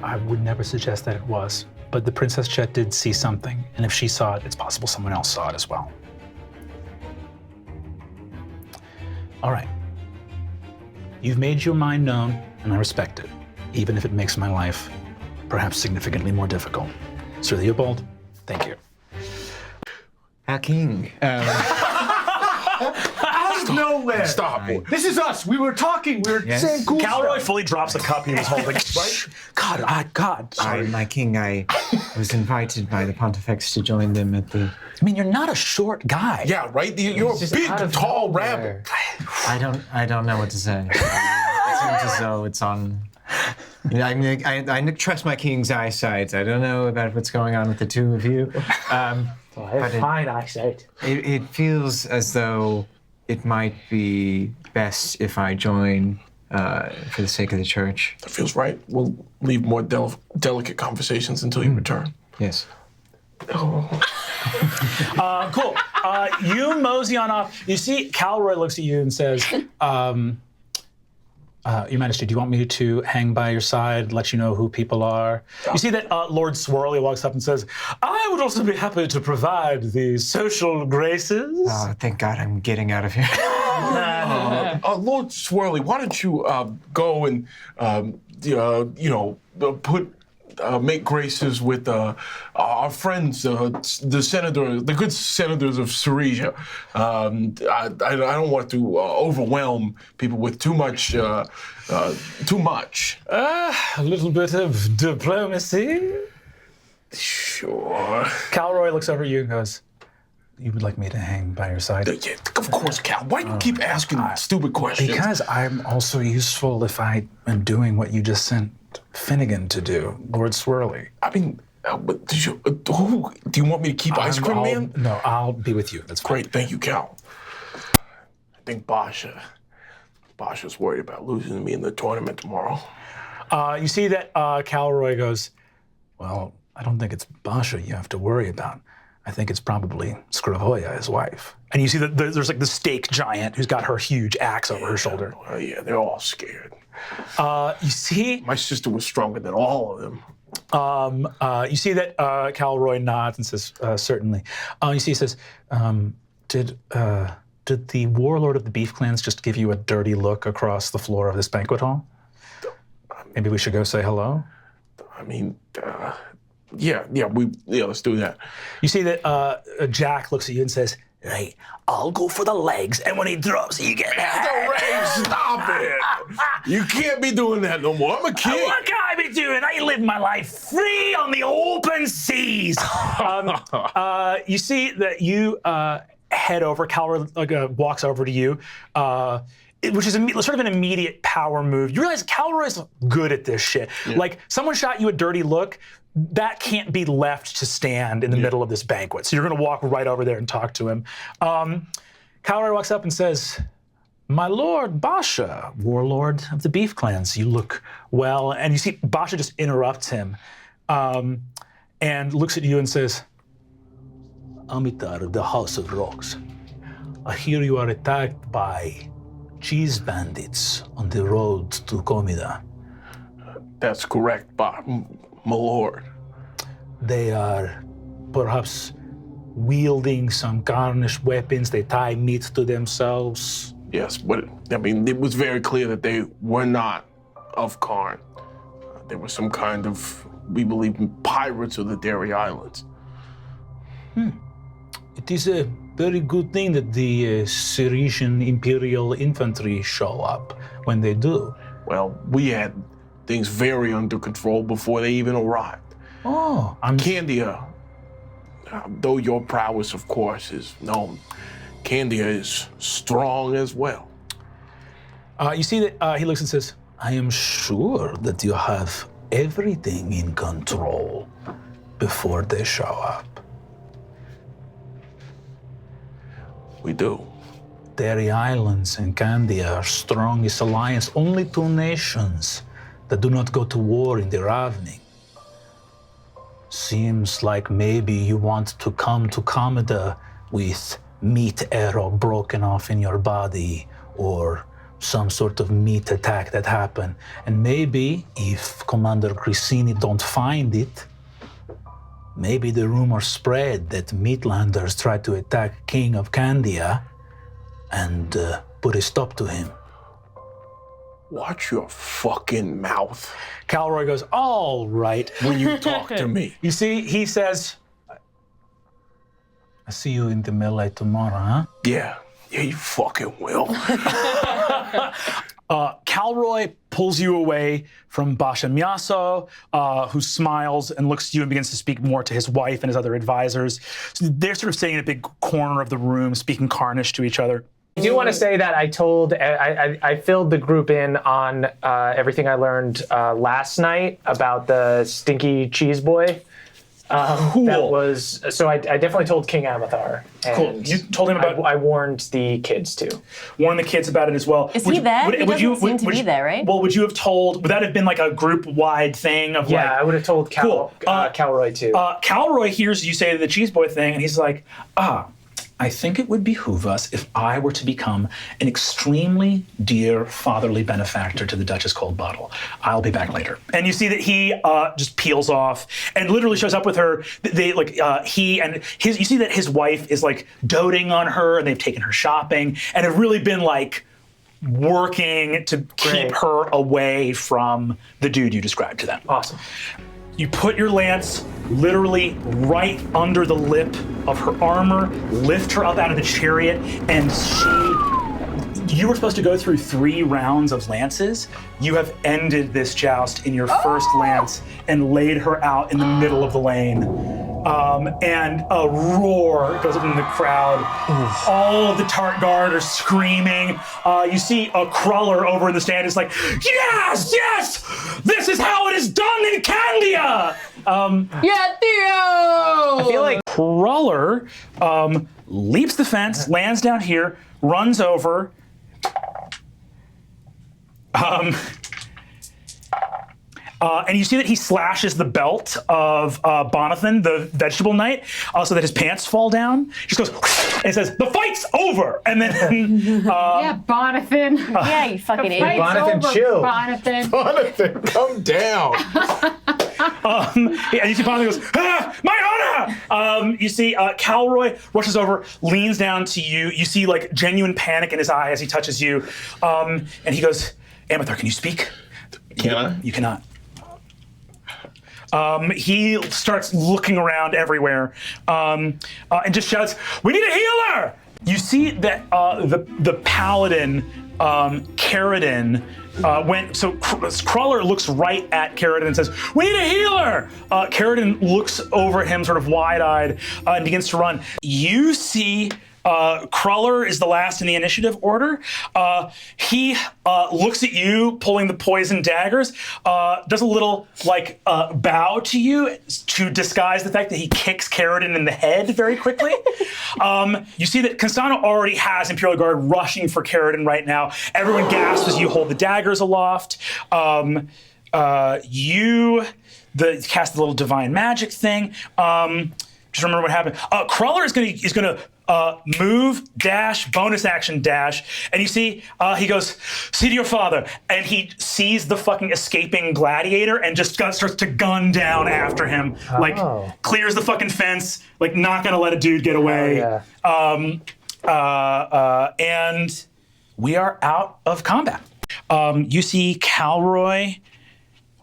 I would never suggest that it was, but the Princess Jet did see something, and if she saw it, it's possible someone else saw it as well. All right. You've made your mind known, and I respect it, even if it makes my life perhaps significantly more difficult. Sir Theobald, thank you. Our king. Out of nowhere! Stop. This is us! We were talking, we were saying cool Calroy stuff. fully drops the cup he was holding. God, sorry. My king, I was invited by the Pontifex to join them at the... I mean, you're not a short guy. Yeah, right? You're a Just big, out of tall nowhere. rabbit. I don't know what to say. It seems as though it's on... I trust my king's eyesight. I don't know about what's going on with the two of you. I have fine eyesight. It feels as though it might be best if I join for the sake of the church. That feels right. We'll leave more delicate conversations until you return. Yes. Cool. You mosey on off. You see, Calroy looks at you and says, Your Majesty, do you want me to hang by your side, let you know who people are? You see that Lord Swirly walks up and says, I would also be happy to provide the social graces. Oh, thank God I'm getting out of here. Lord Swirly, why don't you go and, make graces with our friends, the good senators of Syresia. I don't want to overwhelm people with too much. A little bit of diplomacy. Sure. Calroy looks over at you and goes, you would like me to hang by your side? Yeah, of course, Cal. Why do you keep asking stupid questions? Because I'm also useful if I am doing what you just sent Finnegan to do, Lord Swirly. I mean, but do you want me to keep Ice Cream Man? No, I'll be with you. That's fine. Great, thank you, Cal. I think Basha's worried about losing to me in the tournament tomorrow. You see that Calroy goes, well, I don't think it's Basha you have to worry about. I think it's probably Scrivoya, his wife. And you see that there's like the stake giant who's got her huge axe over her shoulder. Yeah, they're all scared. You see? My sister was stronger than all of them. You see that Calroy nods and says, certainly. You see he says, did the warlord of the beef clans just give you a dirty look across the floor of this banquet hall? Maybe we should go say hello? I mean, yeah, let's do that. You see that Jack looks at you and says, right, I'll go for the legs, and when he drops it, you get the legs. Stop it! You can't be doing that no more. I'm a kid. What can I be doing? I live my life free on the open seas. You see that you head over. Calroy walks over to you, which is sort of an immediate power move. You realize Calroy's good at this shit. Yeah. Like, someone shot you a dirty look, that can't be left to stand in the middle of this banquet. So you're going to walk right over there and talk to him. Calroy walks up and says, my lord Basha, warlord of the beef clans, you look well. And you see Basha just interrupts him and looks at you and says, Amitar of the House of Rocks, I hear you are attacked by cheese bandits on the road to Comida. That's correct, my lord. They are perhaps wielding some Carnish weapons. They tie meat to themselves. Yes, but I mean, it was very clear that they were not of Karn. They were some kind of, we believe, pirates of the Dairy Islands. It is a very good thing that the Syrian Imperial Infantry show up when they do. Well, we had things very under control before they even arrived. Oh, Candia, though your prowess, of course, is known, Candia is strong as well. You see that he looks and says, I am sure that you have everything in control before they show up. We do. Dairy Islands and Candia are strongest alliance, only two nations that do not go to war in the ravening. Seems like maybe you want to come to Comida with meat arrow broken off in your body or some sort of meat attack that happened. And maybe if Commander Grisini don't find it, maybe the rumor spread that Meatlanders tried to attack King of Candia and put a stop to him. Watch your fucking mouth. Calroy goes, all right. When you talk to me. You see, he says, I see you in the melee tomorrow, huh? Yeah, you fucking will. Calroy pulls you away from Basha Myaso, who smiles and looks at you and begins to speak more to his wife and his other advisors. So they're sort of sitting in a big corner of the room, speaking Carnish to each other. I do want to say that I filled the group in on everything I learned last night about the stinky cheese boy. That was so. I definitely told King Amathar. Cool. And You told him about. I warned the kids too. Warn the kids about it as well. Is he there? He doesn't seem to be there, right? Well, would you have told? Would that have been like a group-wide thing of Yeah, I would have told Cool. Calroy too. Calroy hears you say the cheese boy thing, and he's like, I think it would behoove us if I were to become an extremely dear fatherly benefactor to the Duchess Cold Bottle. I'll be back later. And you see that he just peels off and literally shows up with her. They you see that his wife is like doting on her, and they've taken her shopping and have really been like working to keep her away from the dude you described to them. Awesome. You put your lance literally right under the lip of her armor, lift her up out of the chariot, and you were supposed to go through 3 rounds of lances. You have ended this joust in your first lance and laid her out in the middle of the lane. And a roar goes up in the crowd. All of the Tart Guard are screaming. You see a crawler over in the stand is like, yes, yes, this is how it is done in Candia. Yeah, Theo! I feel like Crawler leaps the fence, lands down here, runs over. And you see that he slashes the belt of Bonathan, the vegetable knight, so that his pants fall down. He just goes and says, "The fight's over!" And then, Yeah, Bonathan. Yeah, you fucking The idiot. fight's Bonathan, over, chill. Bonathan. Jonathan, come down. and you see Bonathan goes, "My honor!" You see Calroy rushes over, leans down to you. You see like genuine panic in his eye as he touches you, and he goes, "Amathar, can you speak?" Can I? You cannot. He starts looking around everywhere and just shouts, "We need a healer!" You see that the paladin, Caradin, Crawler looks right at Caradin and says, "We need a healer!" Caradin looks over at him sort of wide-eyed and begins to run. You see Crawler is the last in the initiative order. He looks at you, pulling the poison daggers, does a little like bow to you to disguise the fact that he kicks Caradin in the head very quickly. You see that Constano already has Imperial Guard rushing for Caradin right now. Everyone gasps as you hold the daggers aloft. You cast the little divine magic thing. Just remember what happened. Crawler is gonna move, dash, bonus action dash, and you see he goes, "See to your father," and he sees the fucking escaping gladiator and just starts to gun down after him, like clears the fucking fence, like not gonna let a dude get away. And we are out of combat. You see Calroy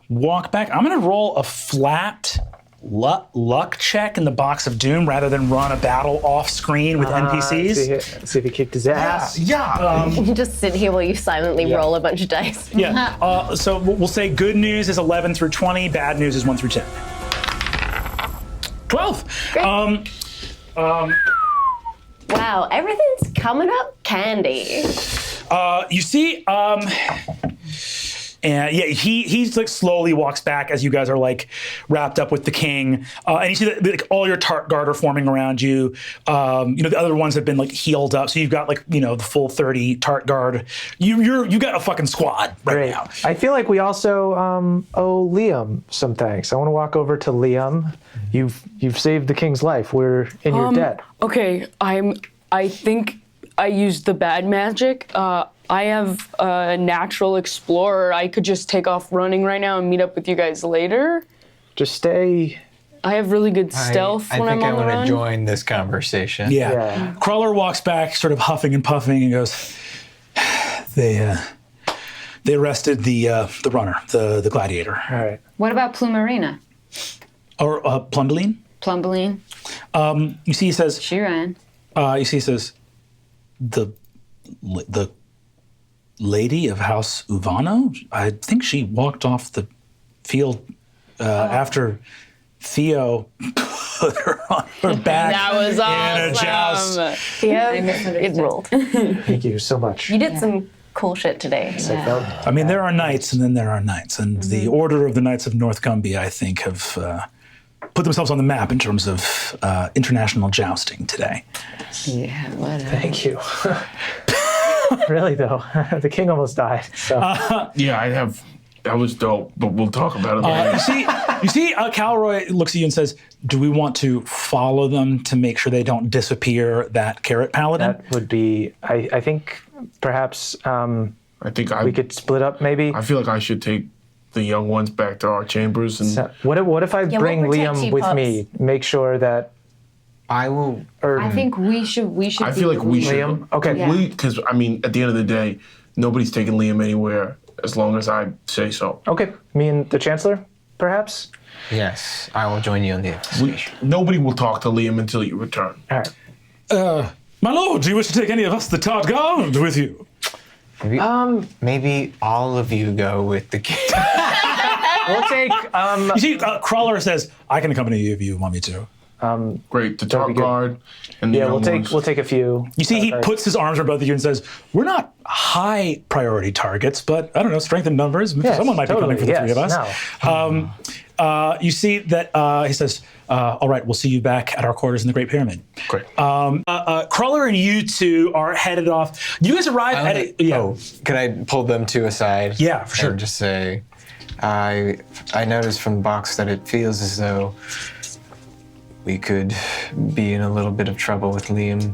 walk back. I'm gonna roll a flat luck check in the box of doom rather than run a battle off screen with NPCs. See if he kicked his ass. Just sit here while you silently roll a bunch of dice. Yeah. So we'll say good news is 11 through 20, bad news is 1 through 10. 12. Wow, everything's coming up candy. You see, and yeah, he's like slowly walks back as you guys are like wrapped up with the king, and you see that like all your Tart Guard are forming around you. The other ones have been like healed up, so you've got like the full 30 Tart Guard. You got a fucking squad right now. I feel like we also owe Liam some thanks. I want to walk over to Liam. You've saved the king's life. We're in your debt. Okay, I think I used the bad magic. I have a natural explorer. I could just take off running right now and meet up with you guys later. Just stay. I have really good stealth when I'm on the run. I think I want to join this conversation. Yeah. Crawler walks back, sort of huffing and puffing, and goes, They arrested the runner, the gladiator. All right. What about Plumarina? Or Plumbeline? Plumbeline? You see, he says. She ran. You see, he says, the lady of House Uvano. I think she walked off the field after Theo put her on her back. That was in a joust. awesome. Yeah, it rolled. Thank you so much. You did some cool shit today. I mean, there are knights, and then there are knights, and the Order of the Knights of North Cumbia, I think, have put themselves on the map in terms of international jousting today. Yeah, whatever. Thank you. Really though, the king almost died. So Yeah, that was dope, but we'll talk about it later. You see, Calroy looks at you and says, "Do we want to follow them to make sure they don't disappear that carrot paladin?" that would be. I think perhaps I think we could split up maybe. I feel like I should take the young ones back to our chambers and So, what if I we'll bring protect Liam you, with pups. me? Make sure that. I will. I think we should. I feel like we should. Liam? Okay. Yeah. Because I mean, at the end of the day, nobody's taking Liam anywhere as long as I say so. Okay, me and the Chancellor, perhaps. Yes, I will join you on the investigation. Nobody will talk to Liam until you return. All right. My lord, do you wish to take any of us, the Tart Guard, with you? Maybe all of you go with the king. We'll take. You see, Crawler says, "I can accompany you if you want me to." Great, the top guard and the Yeah, young we'll take a few. You see, he puts his arms around both of you and says, "We're not high priority targets, but I don't know, strength in numbers. Yes, Someone might totally, be coming for the three of us." No. You see that he says, "All right, we'll see you back at our quarters in the Great Pyramid." Great. Crawler and you two are headed off. You guys arrive at a Could I pull them two aside? Yeah, for sure. And just say, I noticed from the box that it feels as though we could be in a little bit of trouble with Liam.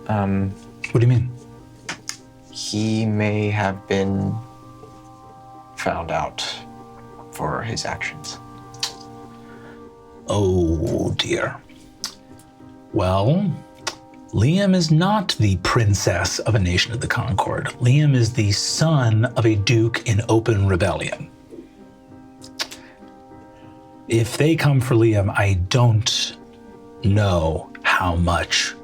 What do you mean? He may have been found out for his actions. Oh dear. Well, Liam is not the princess of a nation of the Concord. Liam is the son of a duke in open rebellion. If they come for Liam, I don't know how much.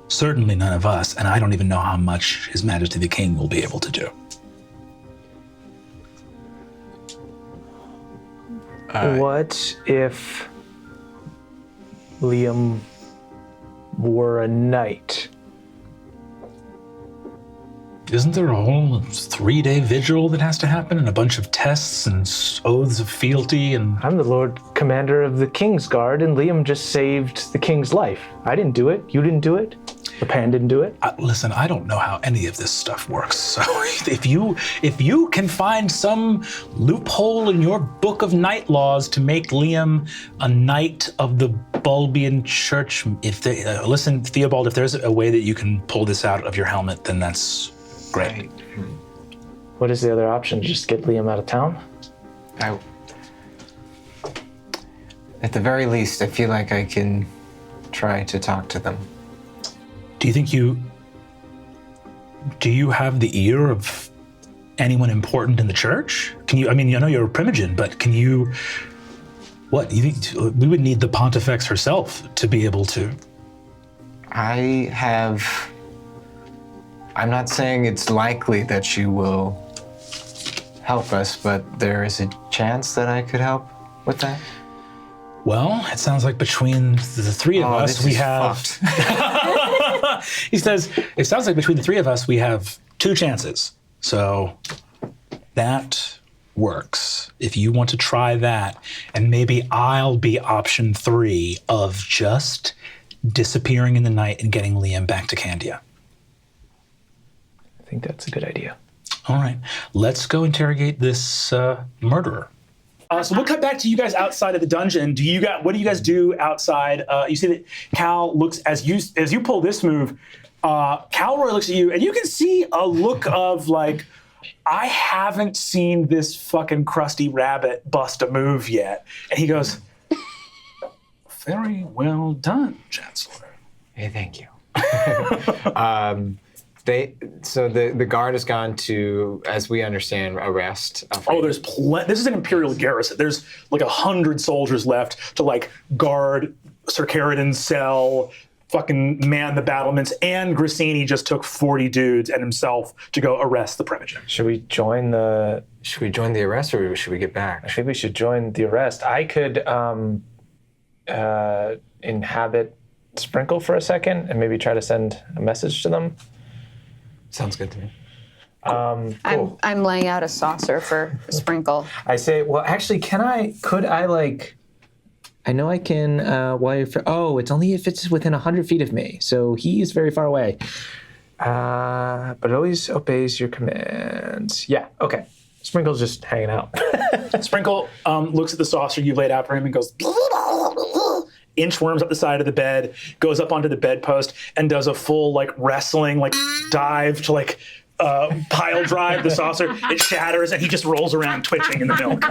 Certainly none of us, and I don't even know how much His Majesty the King will be able to do. What if Liam were a knight? Isn't there a whole 3-day vigil that has to happen and a bunch of tests and oaths of fealty and... I'm the Lord Commander of the King's Guard, and Liam just saved the King's life. I didn't do it. You didn't do it. The Pan didn't do it. Listen, I don't know how any of this stuff works. So if you can find some loophole in your book of knight laws to make Liam a knight of the Bulbian Church, listen, Theobald, if there's a way that you can pull this out of your helmet, then that's great. What is the other option? Just get Liam out of town? At the very least, I feel like I can try to talk to them. Do you have the ear of anyone important in the church? Can you, I know you're a primogen, but can you, you think we would need the Pontifex herself to be able to? I'm not saying it's likely that she will help us, but there is a chance that I could help with that. Well, it sounds like between the three of us, we have... He says, it sounds like between the three of us, we have 2 chances. So that works. If you want to try that, and maybe I'll be option 3 of just disappearing in the night and getting Liam back to Candia. I think that's a good idea. All right, let's go interrogate this murderer. So we'll cut back to you guys outside of the dungeon. What do you guys do outside? You see that Cal looks, as you pull this move, Calroy looks at you, and you can see a look of like, I haven't seen this fucking crusty rabbit bust a move yet. And he goes, very well done, Chancellor. Hey, thank you. The guard has gone to, as we understand, arrest. There's this is an Imperial garrison. There's like 100 soldiers left to like guard Sir Carradin's cell, fucking man the battlements, and Grassini just took 40 dudes and himself to go arrest the primogen. Should we join the arrest, or should we get back? I think we should join the arrest. I could inhabit Sprinkle for a second and maybe try to send a message to them. Sounds good to me. Cool. I'm laying out a saucer for Sprinkle. I say, well, actually, could I I know I can. It's only if it's within 100 feet of me. So he is very far away. But it always obeys your commands. Yeah, okay. Sprinkle's just hanging out. Sprinkle looks at the saucer you've laid out for him and goes, inchworms up the side of the bed, goes up onto the bedpost, and does a full like wrestling like dive to like pile drive the saucer. It shatters, and he just rolls around twitching in the milk.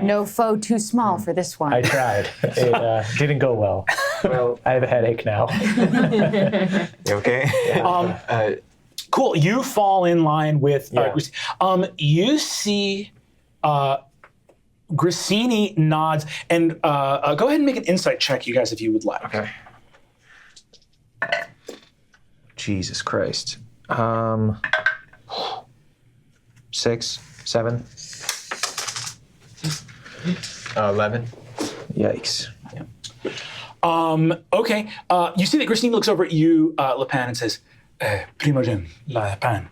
No foe too small for this one. I tried. It didn't go well. Well, I have a headache now. You okay? Cool. You fall in line with you see Grissini nods, and go ahead and make an insight check, you guys, if you would like. Okay. Jesus Christ. 6, 7. 11. Yikes. Okay. You see that Grissini looks over at you, Lapin, and says, Primogen, Lapin,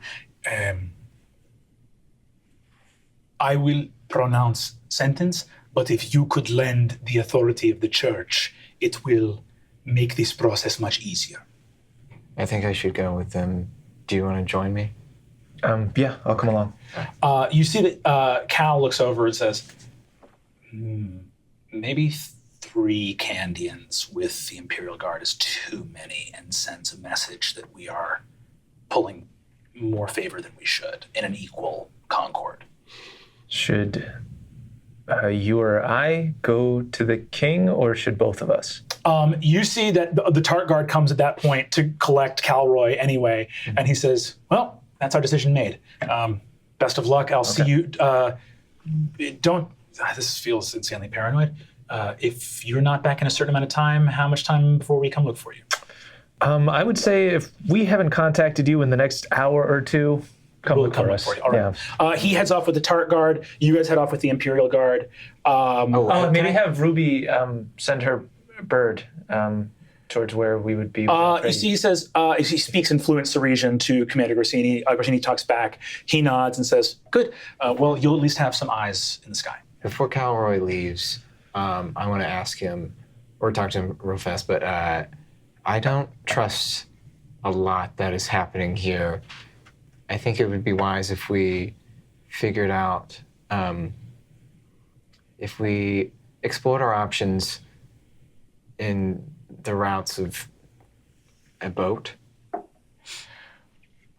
I will pronounce sentence, but if you could lend the authority of the church, it will make this process much easier. I think I should go with them. Do you want to join me? Yeah, I'll come along. You see that Cal looks over and says, maybe 3 Candians with the Imperial Guard is too many, and sends a message that we are pulling more favor than we should in an equal concord. Should you or I go to the king, or should both of us? You see that the Tart Guard comes at that point to collect Calroy anyway, and he says, well, that's our decision made. Best of luck. I'll see you. This feels insanely paranoid. If you're not back in a certain amount of time, how much time before we come look for you? I would say if we haven't contacted you in the next hour or two, come look for us. For you. All right. Yeah. He heads off with the Tart Guard. You guys head off with the Imperial Guard. Maybe have Ruby send her bird towards where we would be. You see, he says, he speaks in fluent Ceresian to Commander Grissini. Grissini talks back. He nods and says, good. Well, you'll at least have some eyes in the sky. Before Calroy leaves, I want to ask him, or talk to him real fast, but I don't trust a lot that is happening here. I think it would be wise if we figured out, if we explored our options in the routes of a boat.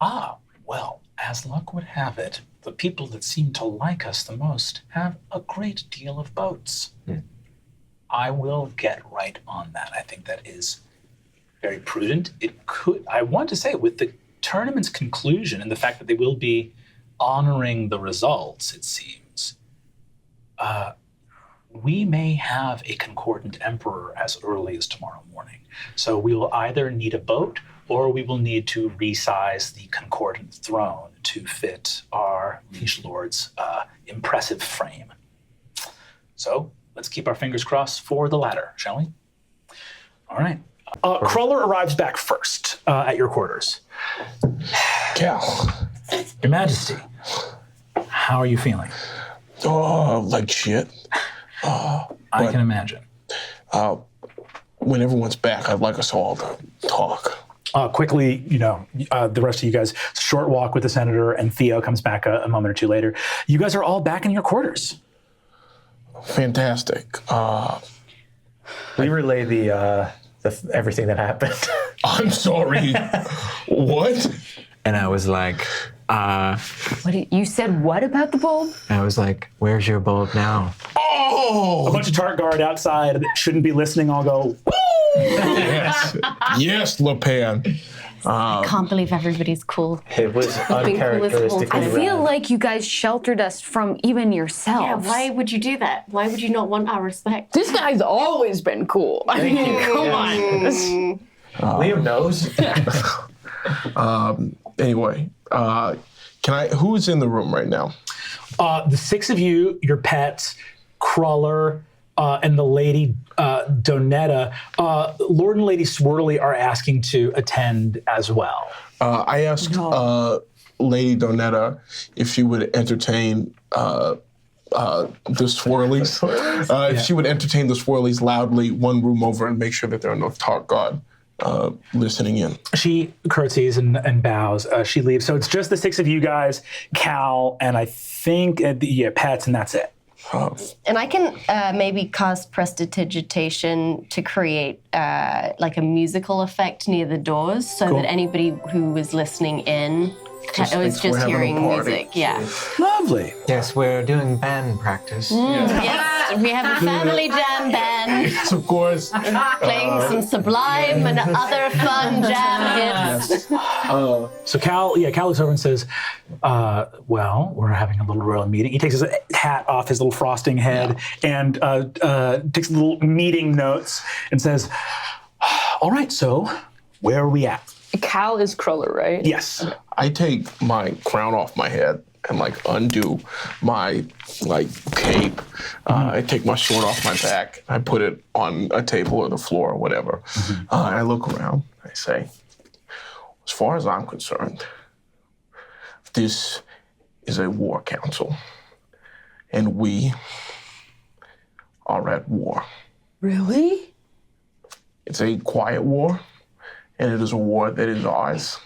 Well, as luck would have it, the people that seem to like us the most have a great deal of boats. I will get right on that. I think that is very prudent. I want to say, with the tournament's conclusion and the fact that they will be honoring the results, it seems, we may have a concordant emperor as early as tomorrow morning. So we will either need a boat, or we will need to resize the concordant throne to fit our liege lord's impressive frame. So let's keep our fingers crossed for the latter, shall we? All right. Cruller arrives back first at your quarters. Cal. Your Majesty, how are you feeling? Like shit. I can imagine. When everyone's back, I'd like us all to talk. Quickly, the rest of you guys, short walk with the senator, and Theo comes back a moment or two later. You guys are all back in your quarters. Fantastic. We relay the everything that happened. I'm sorry. What? And I was like, You said what about the bulb? I was like, where's your bulb now? Oh! A bunch of Tart Guard outside that shouldn't be listening all go, woo! Yes, Lapin. I can't believe everybody's cool. It was uncharacteristically I feel rad. like you guys sheltered us from even yourselves. Yeah, why would you do that? Why would you not want our respect? This guy's always been cool. I mean, come on. Liam knows. Anyway, who's in the room right now? The 6 of you, your pets, Cruller, and the lady Donetta, Lord and Lady Swirly are asking to attend as well. I asked Lady Donetta if she would entertain the swirlies. If she would entertain the swirlies loudly, one room over, and make sure that there are no Tark God listening in. She curtsies and bows. She leaves. So it's just the 6 of you guys, Cal, and I think, Pets, and that's it. And I can maybe cast prestidigitation to create like a musical effect near the doors so that anybody who was listening in was just hearing music. Yeah. Lovely. Yes, we're doing band practice. Yes, we have a family jam band Yes, of course. playing some Sublime and other fun jam hits. So Cal looks over and says, well, we're having a little royal meeting. He takes his hat off his little frosting head and takes little meeting notes and says, all right, so where are we at? Cal is Cruller, right? Yes. I take my crown off my head and undo my cape. I take my sword off my back. I put it on a table or the floor or whatever. I look around. I say, as far as I'm concerned, this is a war council, and we are at war. Really? It's a quiet war, and it is a war that is ours.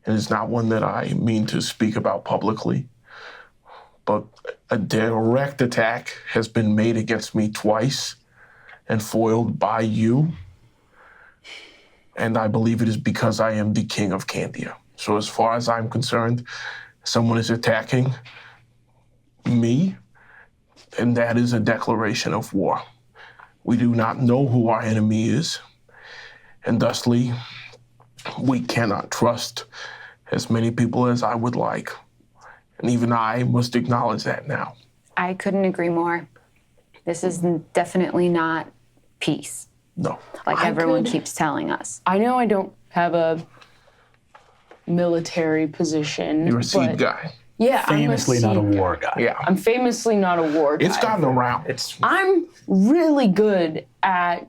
And it's not one that I mean to speak about publicly. But a direct attack has been made against me twice and foiled by you. And I believe it is because I am the king of Candia. So as far as I'm concerned, someone is attacking me, and that is a declaration of war. We do not know who our enemy is, and thusly, we cannot trust as many people as I would like. And even I must acknowledge that now. I couldn't agree more. This is definitely not peace, No. like everyone keeps telling us. I know I don't have a military position. You're a seed but guy. Yeah, Famously I'm not a seed war guy. Yeah. I'm famously not a war guy. It's gotten around. I'm really good at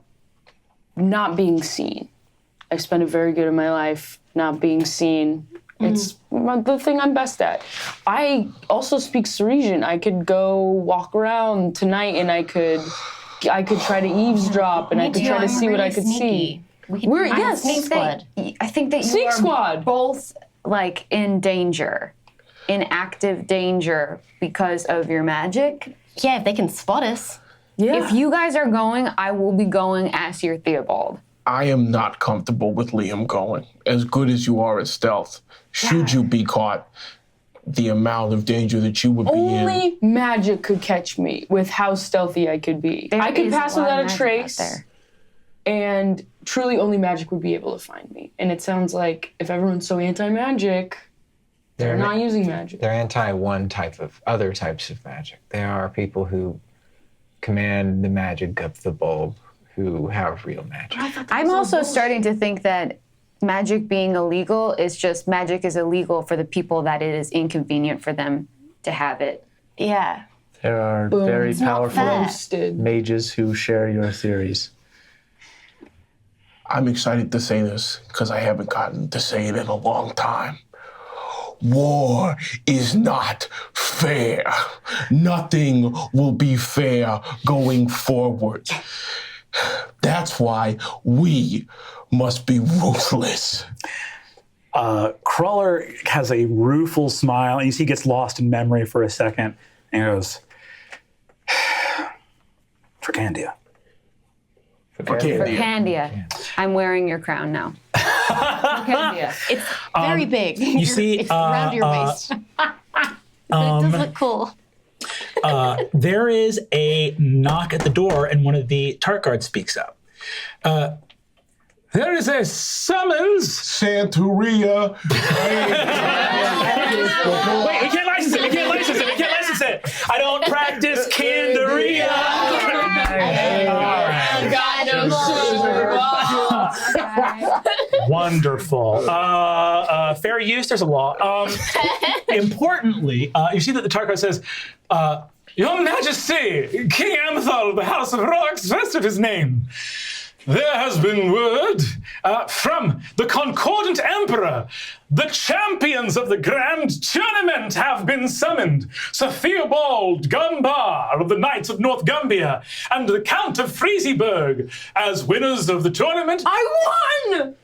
not being seen. I spent a very good of my life not being seen. It's the thing I'm best at. I also speak Sarisian. I could go walk around tonight and I could try to eavesdrop and I could try to see what I could see. We're Sneak Squad. I think that you Sneak are Squad. both in danger, in active danger because of your magic. Yeah, if they can spot us. Yeah. If you guys are going, I will be going as your Theobald. I am not comfortable with Liam going. As good as you are at stealth, should you be caught, the amount of danger that you would be in. Only magic could catch me with how stealthy I could be. I could pass without a trace, and truly only magic would be able to find me. And it sounds like if everyone's so anti-magic, they're not using magic. They're anti other types of magic. There are people who command the magic of the bulb who have real magic. I'm also starting to think that magic being illegal is just magic is illegal for the people that it is inconvenient for them to have it. Yeah. There are Boom. very It's not powerful roasted. mages who share your theories. I'm excited to say this because I haven't gotten to say it in a long time. War is not fair. Nothing will be fair going forward. That's why we must be ruthless. Cruller has a rueful smile, and you see he gets lost in memory for a second, and he goes, for Candia. For Candia. Candia. I'm wearing your crown now. Candia. It's very big. You see, it's around your waist. But it does look cool. There is a knock at the door, and one of the Tark guards speaks up. There is a summons. Santeria. Wait, we can't license it. We can't license it. We can't license it. I don't practice Canderia. Wonderful. Fair use, there's a law. Importantly, you see that the Tarkar says, Your Majesty, King Amathal of the House of Rocks, rest of his name. There has been word from the Concordant Emperor. The champions of the Grand Tournament have been summoned. Sir Theobald Gumbar of the Knights of Northumbria and the Count of Frieseberg as winners of the tournament. I won!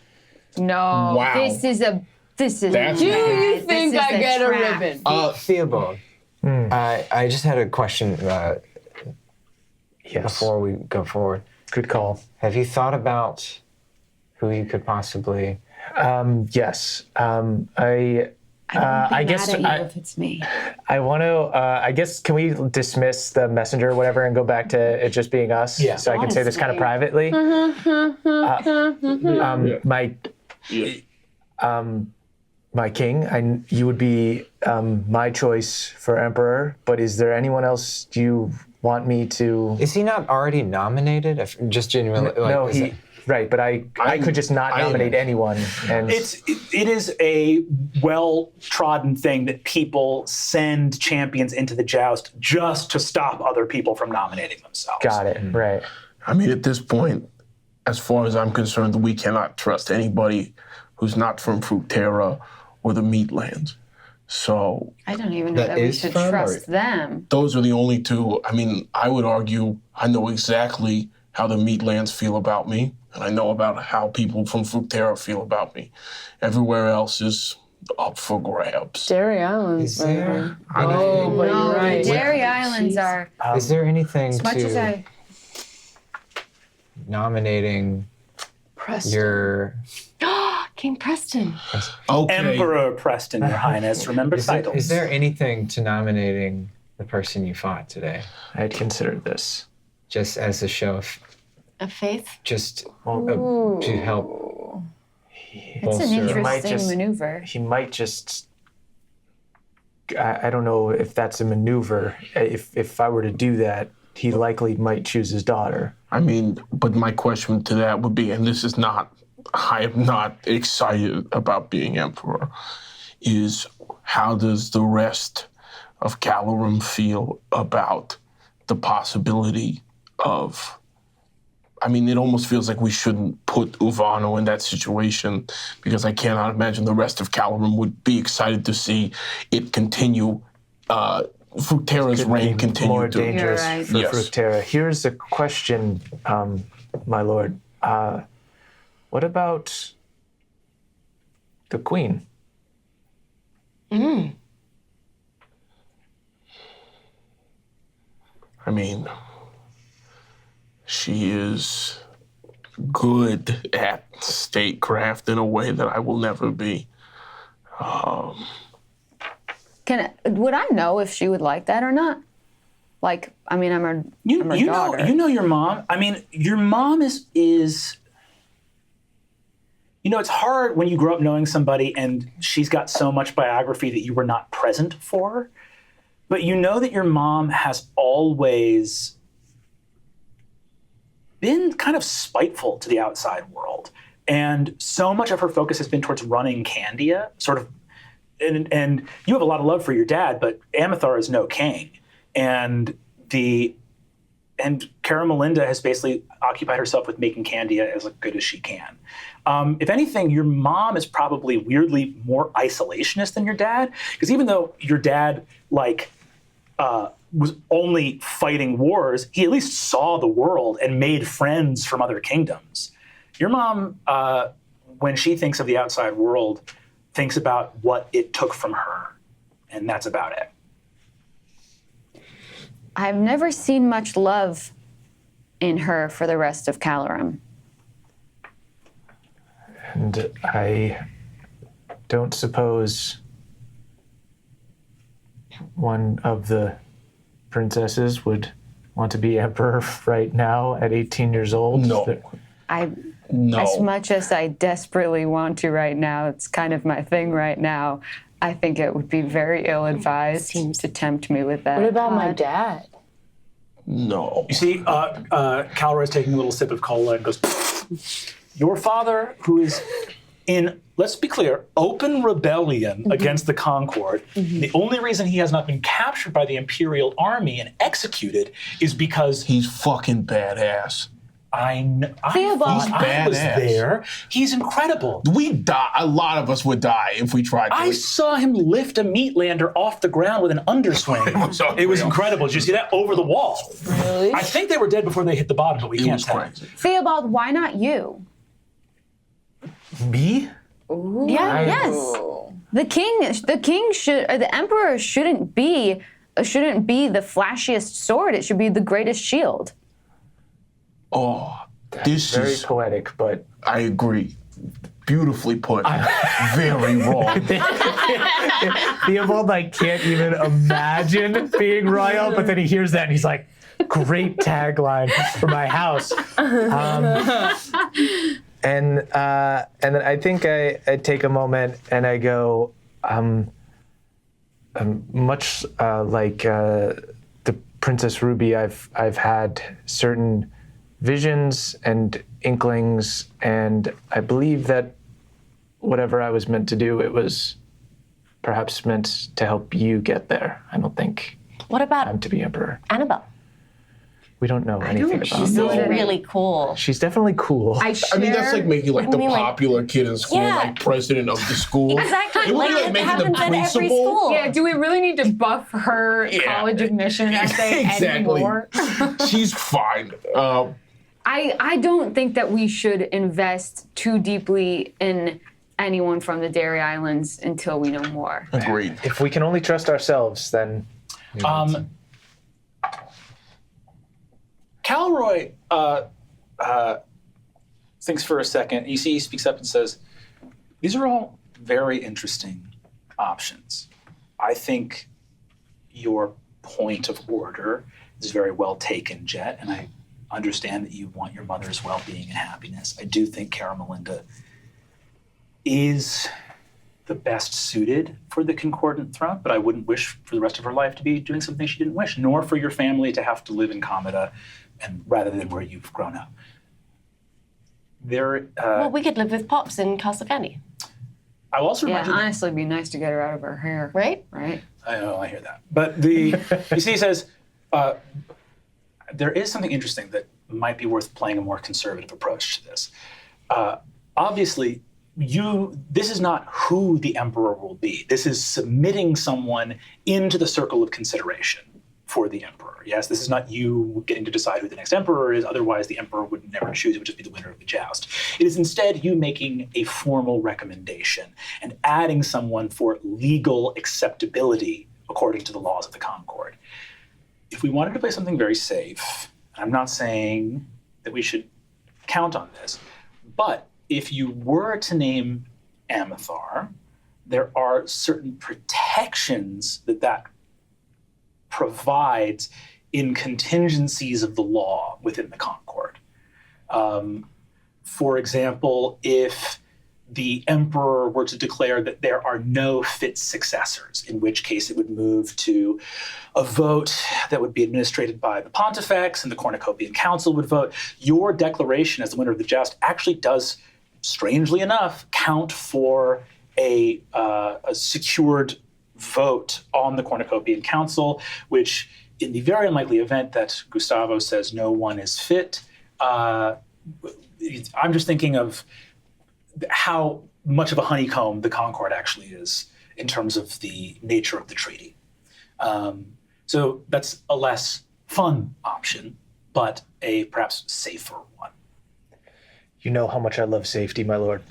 No, Wow. this is That's Do you think I get a ribbon? Theobald, I just had a question Yes. before we go forward. Good call. Have you thought about who you could possibly? Yes. I I be guess mad at you if it's me. I want to. I guess can we dismiss the messenger or whatever and go back to it just being us? Yeah. So I can say this kind of privately. My king, you would be my choice for emperor. But is there anyone else you want me to? Is he not already nominated? Just genuinely. No, is it- right. But I could just not nominate anyone. And It is a well-trodden thing that people send champions into the joust just to stop other people from nominating themselves. got it. Right. I mean, at this point, as far as I'm concerned, we cannot trust anybody who's not from Fructera or the Meatlands. So I don't even know That that we is should fun, or- trust them. those are the only two. I mean, I would argue I know exactly how the Meatlands feel about me, and I know about how people from Fructera feel about me. Everywhere else is up for grabs. Dairy Islands. Is there? Oh, but No, you're right. the Dairy Islands are, Is there anything as much as to I. nominating Preston. your? King Preston. Okay. Emperor Preston, Your Highness. Remember titles. Is there anything to nominating the person you fought today, I had considered this. just as a show of, A faith? just to help? It's an bolster- interesting maneuver. He might just. I don't know if that's a maneuver. If I were to do that, he likely might choose his daughter. I mean, but my question to that would be, and this is not, I am not excited about being emperor, is how does the rest of Calorum feel about the possibility of, I mean, it almost feels like we shouldn't put Uvano in that situation because I cannot imagine the rest of Calorum would be excited to see it continue, Fructera's reign continue More to. dangerous You're right. for Yes. Fructera. Here's a question, my lord. What about the queen? I mean, she is good at statecraft in a way that I will never be. Would I know if she would like that or not? Like, I mean, I'm her daughter. You know your mom. I mean, your mom is you know, it's hard when you grow up knowing somebody and she's got so much biography that you were not present for. But you know that your mom has always been kind of spiteful to the outside world. And so much of her focus has been towards running Candia, sort of. And you have a lot of love for your dad, but Amithar is no king. And Cara Melinda has basically occupied herself with making Candia as good as she can. If anything, your mom is probably weirdly more isolationist than your dad, because even though your dad was only fighting wars, he at least saw the world and made friends from other kingdoms. Your mom, when she thinks of the outside world, thinks about what it took from her, and that's about it. I've never seen much love in her for the rest of Calorum. And I don't suppose one of the princesses would want to be emperor right now at 18 years old. No. As much as I desperately want to right now, it's kind of my thing right now. I think it would be very ill-advised to tempt me with that. What about my dad? No. You see, Calroy is taking a little sip of cola and goes, your father, who is in, let's be clear, open rebellion against the Concord, the only reason he has not been captured by the Imperial Army and executed is because He's fucking badass. I know. Theobald. I was Badass. there. He's incredible. We die. A lot of us would die if we tried to. I saw him lift a meatlander off the ground with an underswing. It was incredible. Did you see that over the wall? Really? I think they were dead before they hit the bottom, but we It can't was tell. crazy. Theobald, why not you? Me? Yeah, yes. The king should, or the emperor shouldn't be the flashiest sword. It should be the greatest shield. Oh, this Very is. poetic, but I agree. Beautifully put. Very wrong. Theobald like can't even imagine being royal, but then he hears that and he's like, great tagline for my house. And then I think I take a moment and I go, much like the Princess Ruby, I've had certain visions and inklings, and I believe that whatever I was meant to do, it was perhaps meant to help you get there. I don't think What about I'm to be emperor. Annabelle? We don't know anything about She's her. really cool. She's definitely cool. I mean, that's like making like the mean, like- popular kid in school, Yeah. like president of the school. Exactly. It would be like it making the happens at every principal. school. Yeah, do we really need to buff her Yeah. college admission essay Exactly. anymore? She's fine. I don't think that we should invest too deeply in anyone from the Dairy Islands until we know more. Agreed. If we can only trust ourselves, then Calroy thinks for a second. You see, he speaks up and says, "These are all very interesting options. I think your point of order is very well taken, Jet, and I understand that you want your mother's well-being and happiness. I do think Cara Melinda is the best suited for the concordant throne, but I wouldn't wish for the rest of her life to be doing something she didn't wish, nor for your family to have to live in Comida and rather than where you've grown up. There, Well, we could live with Pops in Castle Candy, Yeah, I will also remind you that- honestly, it'd be nice to get her out of her hair. right? Right? I know, I hear that. But you see, he says, there is something interesting that might be worth playing a more conservative approach to this. Obviously, this is not who the emperor will be. This is submitting someone into the circle of consideration for the emperor. Yes, this is not you getting to decide who the next emperor is. Otherwise, the emperor would never choose. It would just be the winner of the joust. It is instead you making a formal recommendation and adding someone for legal acceptability according to the laws of the Concord. If we wanted to play something very safe, and I'm not saying that we should count on this, but if you were to name Amithar, there are certain protections that provides in contingencies of the law within the Concord. For example, if the emperor were to declare that there are no fit successors, in which case it would move to a vote that would be administrated by the pontifex and the Cornucopian Council would vote. Your declaration as the winner of the joust actually does, strangely enough, count for a secured vote on the Cornucopian Council, which in the very unlikely event that Gustavo says no one is fit, I'm just thinking of how much of a honeycomb the Concord actually is in terms of the nature of the treaty. So that's a less fun option, but a perhaps safer one. you know how much I love safety, my lord.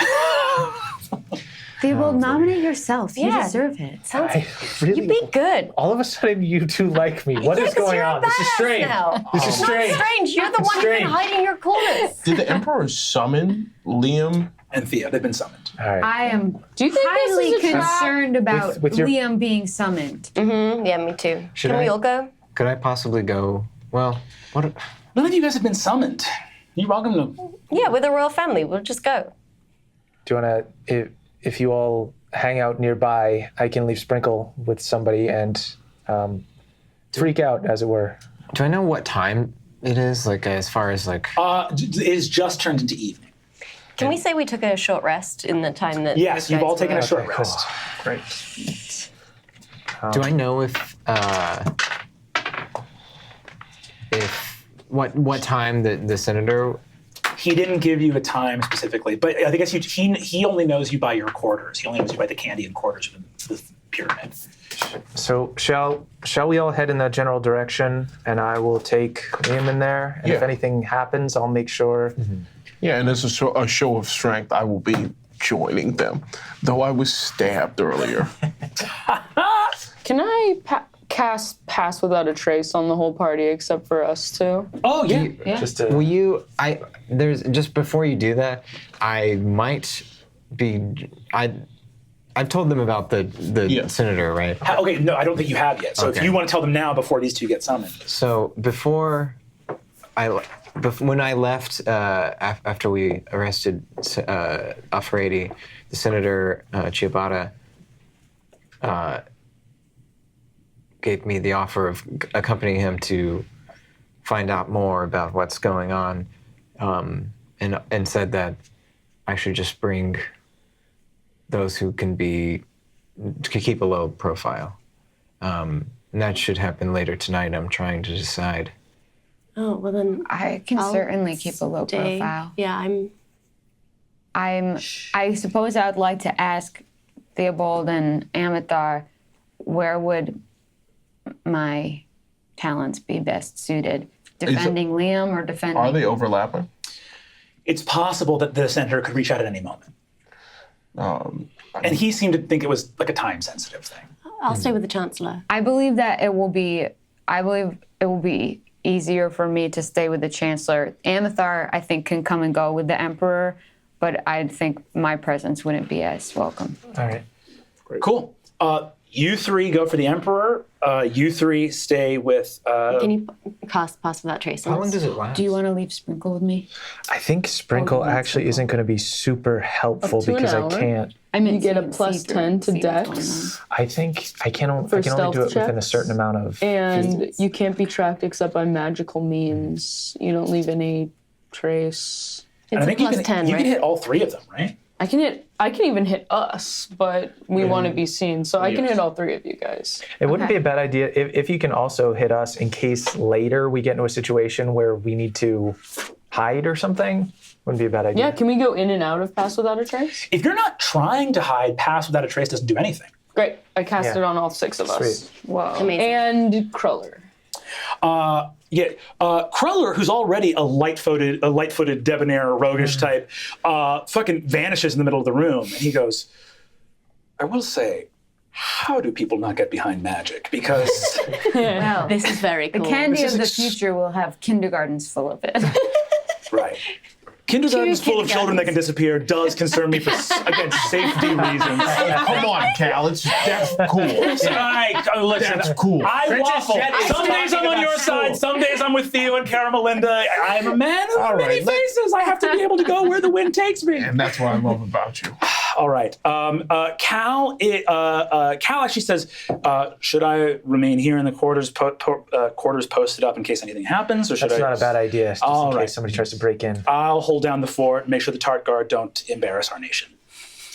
Theobald, nominate yourself. You Yeah. deserve it. Sounds. I really. You'd be good. All of a sudden, you two like me. What Yeah, is 'cause going you're a on? This is badass strange. now. This is Not strange. strange. You're the one who's strange. been hiding your coolness. Did the emperor summon Liam? And Thea, they've been summoned. All right. I am Do you think highly this is a trap? concerned about with your- Liam being summoned. Yeah, me too. Should Can we I- all go? Could I possibly go? Well, what? None of you guys have been summoned. You're welcome to. Yeah, we're the royal family. We'll just go. Do you want to, if you all hang out nearby, I can leave Sprinkle with somebody and freak out, as it were. Do I know what time it is? Like as far as like. It is just turned into evening. Can we say we took a short rest in the time that? Yes, those you've guys all taken were- a short Okay, rest. cool. Great. Do I know if what time the senator He didn't give you a time specifically, but I guess he only knows you by your quarters. He only knows you by the Candian quarters of the pyramid. So shall we all head in that general direction, and I will take Liam in there, and if Yeah. anything happens, I'll make sure. Yeah, and as a show of strength, I will be joining them, though I was stabbed earlier. Can I cast Pass Without a Trace on the whole party except for us two? Oh, yeah. Just to, Will you? There's just before you do that, I might be. I've told them about the Yeah. senator, right? Okay, no, I don't think you have yet. So if Okay. you want to tell them now before these two get summoned. So when I left after we arrested Alfredi, the senator Ciabatta gave me the offer of accompanying him to find out more about what's going on, and said that I should just bring those who can keep a low profile. And that should happen later tonight. I'm trying to decide. Oh, well then. I can I'll certainly keep a low stay. profile. Yeah, I suppose I would like to ask Theobald and Amithar, where would my talents be best suited? Defending Liam or defending... Are they overlapping? It's possible that the senator could reach out at any moment. And he seemed to think it was like a time-sensitive thing. I'll stay with the Chancellor. I believe it will be easier for me to stay with the Chancellor. Amithar, I think, can come and go with the Emperor, but I think my presence wouldn't be as welcome. all right. Cool. You three go for the Emperor. You three stay with... Can you cast Pass Without Trace? How long does it last? Do you want to leave Sprinkle with me? I think Sprinkle actually isn't going to be super helpful Up to an because I hour. can't. I mean, You get a plus 10 to Dex. I think I can only do stealth it within a checks. certain amount of. And feet. you can't be tracked except by magical means. You don't leave any trace. And I It's a think you plus can, 10, you right? can hit all three of them, right? I can even hit us, but we want to be seen. So I can hit all three of you guys. It wouldn't Okay. be a bad idea if you can also hit us in case later we get into a situation where we need to hide or something. Wouldn't be a bad idea. Yeah, can we go in and out of Pass Without a Trace? If you're not trying to hide, Pass Without a Trace doesn't do anything. Great. I cast Yeah. it on all six of us. Sweet. Whoa. Amazing. And Cruller. Cruller, who's already a light-footed, debonair, roguish type, fucking vanishes in the middle of the room, and he goes, "I will say, how do people not get behind magic? Because Well, This is very the cool. candy This of is the future will have kindergartens full of it. right." Kindergarten's Two full of children that can disappear does concern me for, again, safety reasons. Come on, Cal. That's cool. All right, listen. That's cool. I waffle. Jet is Some days I'm talking on your about side. school. Some days I'm with Theo and Cara Melinda. I'm a man of All many right, let's- faces. I have to be able to go where the wind takes me. And that's what I love about you. All right. Cal actually says, should I remain here in the quarters posted up in case anything happens? Or should That's I? not a bad idea, just All in right. case somebody tries to break in. I'll hold down the fort, make sure the Tart Guard don't embarrass our nation.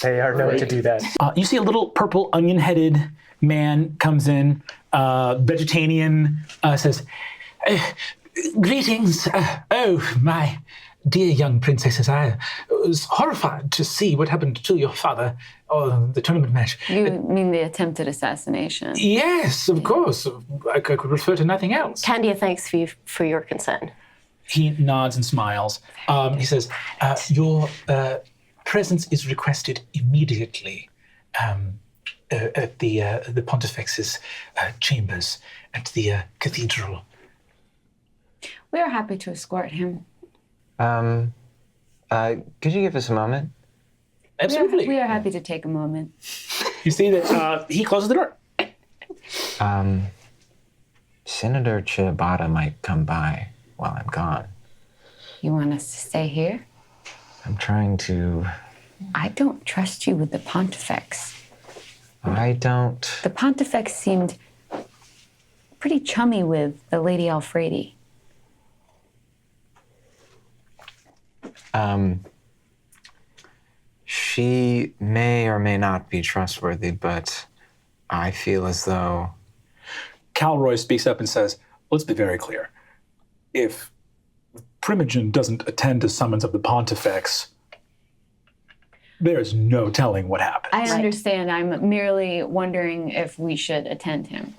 They are known to do that. You see a little purple onion-headed man comes in, vegetarian, says, Greetings. Oh, my dear young princesses. I was horrified to see what happened to your father on the tournament match. You mean the attempted assassination? Yes, of course. I could refer to nothing else. Candia, thanks for your concern. he nods and smiles. He says, your presence is requested immediately at the Pontifex's chambers at the cathedral. We are happy to escort him. Could you give us a moment? Absolutely. We are happy to take a moment. You see that he closes the door. Senator Ciabatta might come by while I'm gone. You want us to stay here? I'm trying to... I don't trust you with the Pontifex. I don't... The Pontifex seemed pretty chummy with the Lady Alfredi. She may or may not be trustworthy, but I feel as though... Calroy speaks up and says, let's be very clear. If Primogen doesn't attend to summons of the Pontifex, there's no telling what happens. I understand. I'm merely wondering if we should attend him.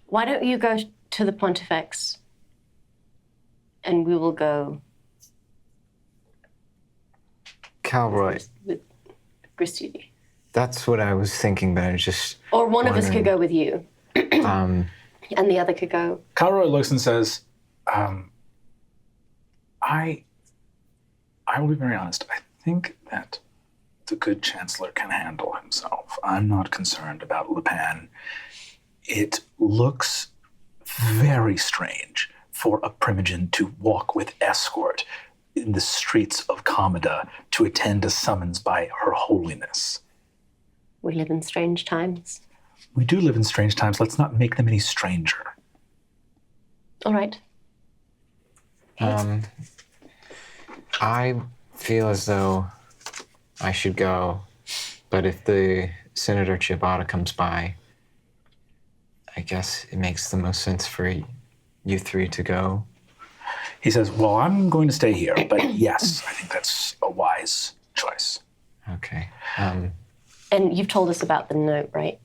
Why don't you go to the Pontifex and we will go Calroy. with Christy. That's what I was thinking, but I was just. Or one of us wondering. could go with you. And the other could go. Calroy looks and says, I will be very honest. I think that the good Chancellor can handle himself. I'm not concerned about Lepan. It looks very strange for a Primogen to walk with escort in the streets of Commodore to attend a summons by Her Holiness. We live in strange times. We do live in strange times. Let's not make them any stranger. All right. I feel as though I should go, but if the Senator Ciabatta comes by, I guess it makes the most sense for you three to go. He says, well, I'm going to stay here, but yes, I think that's a wise choice. Okay. And you've told us about the note, right?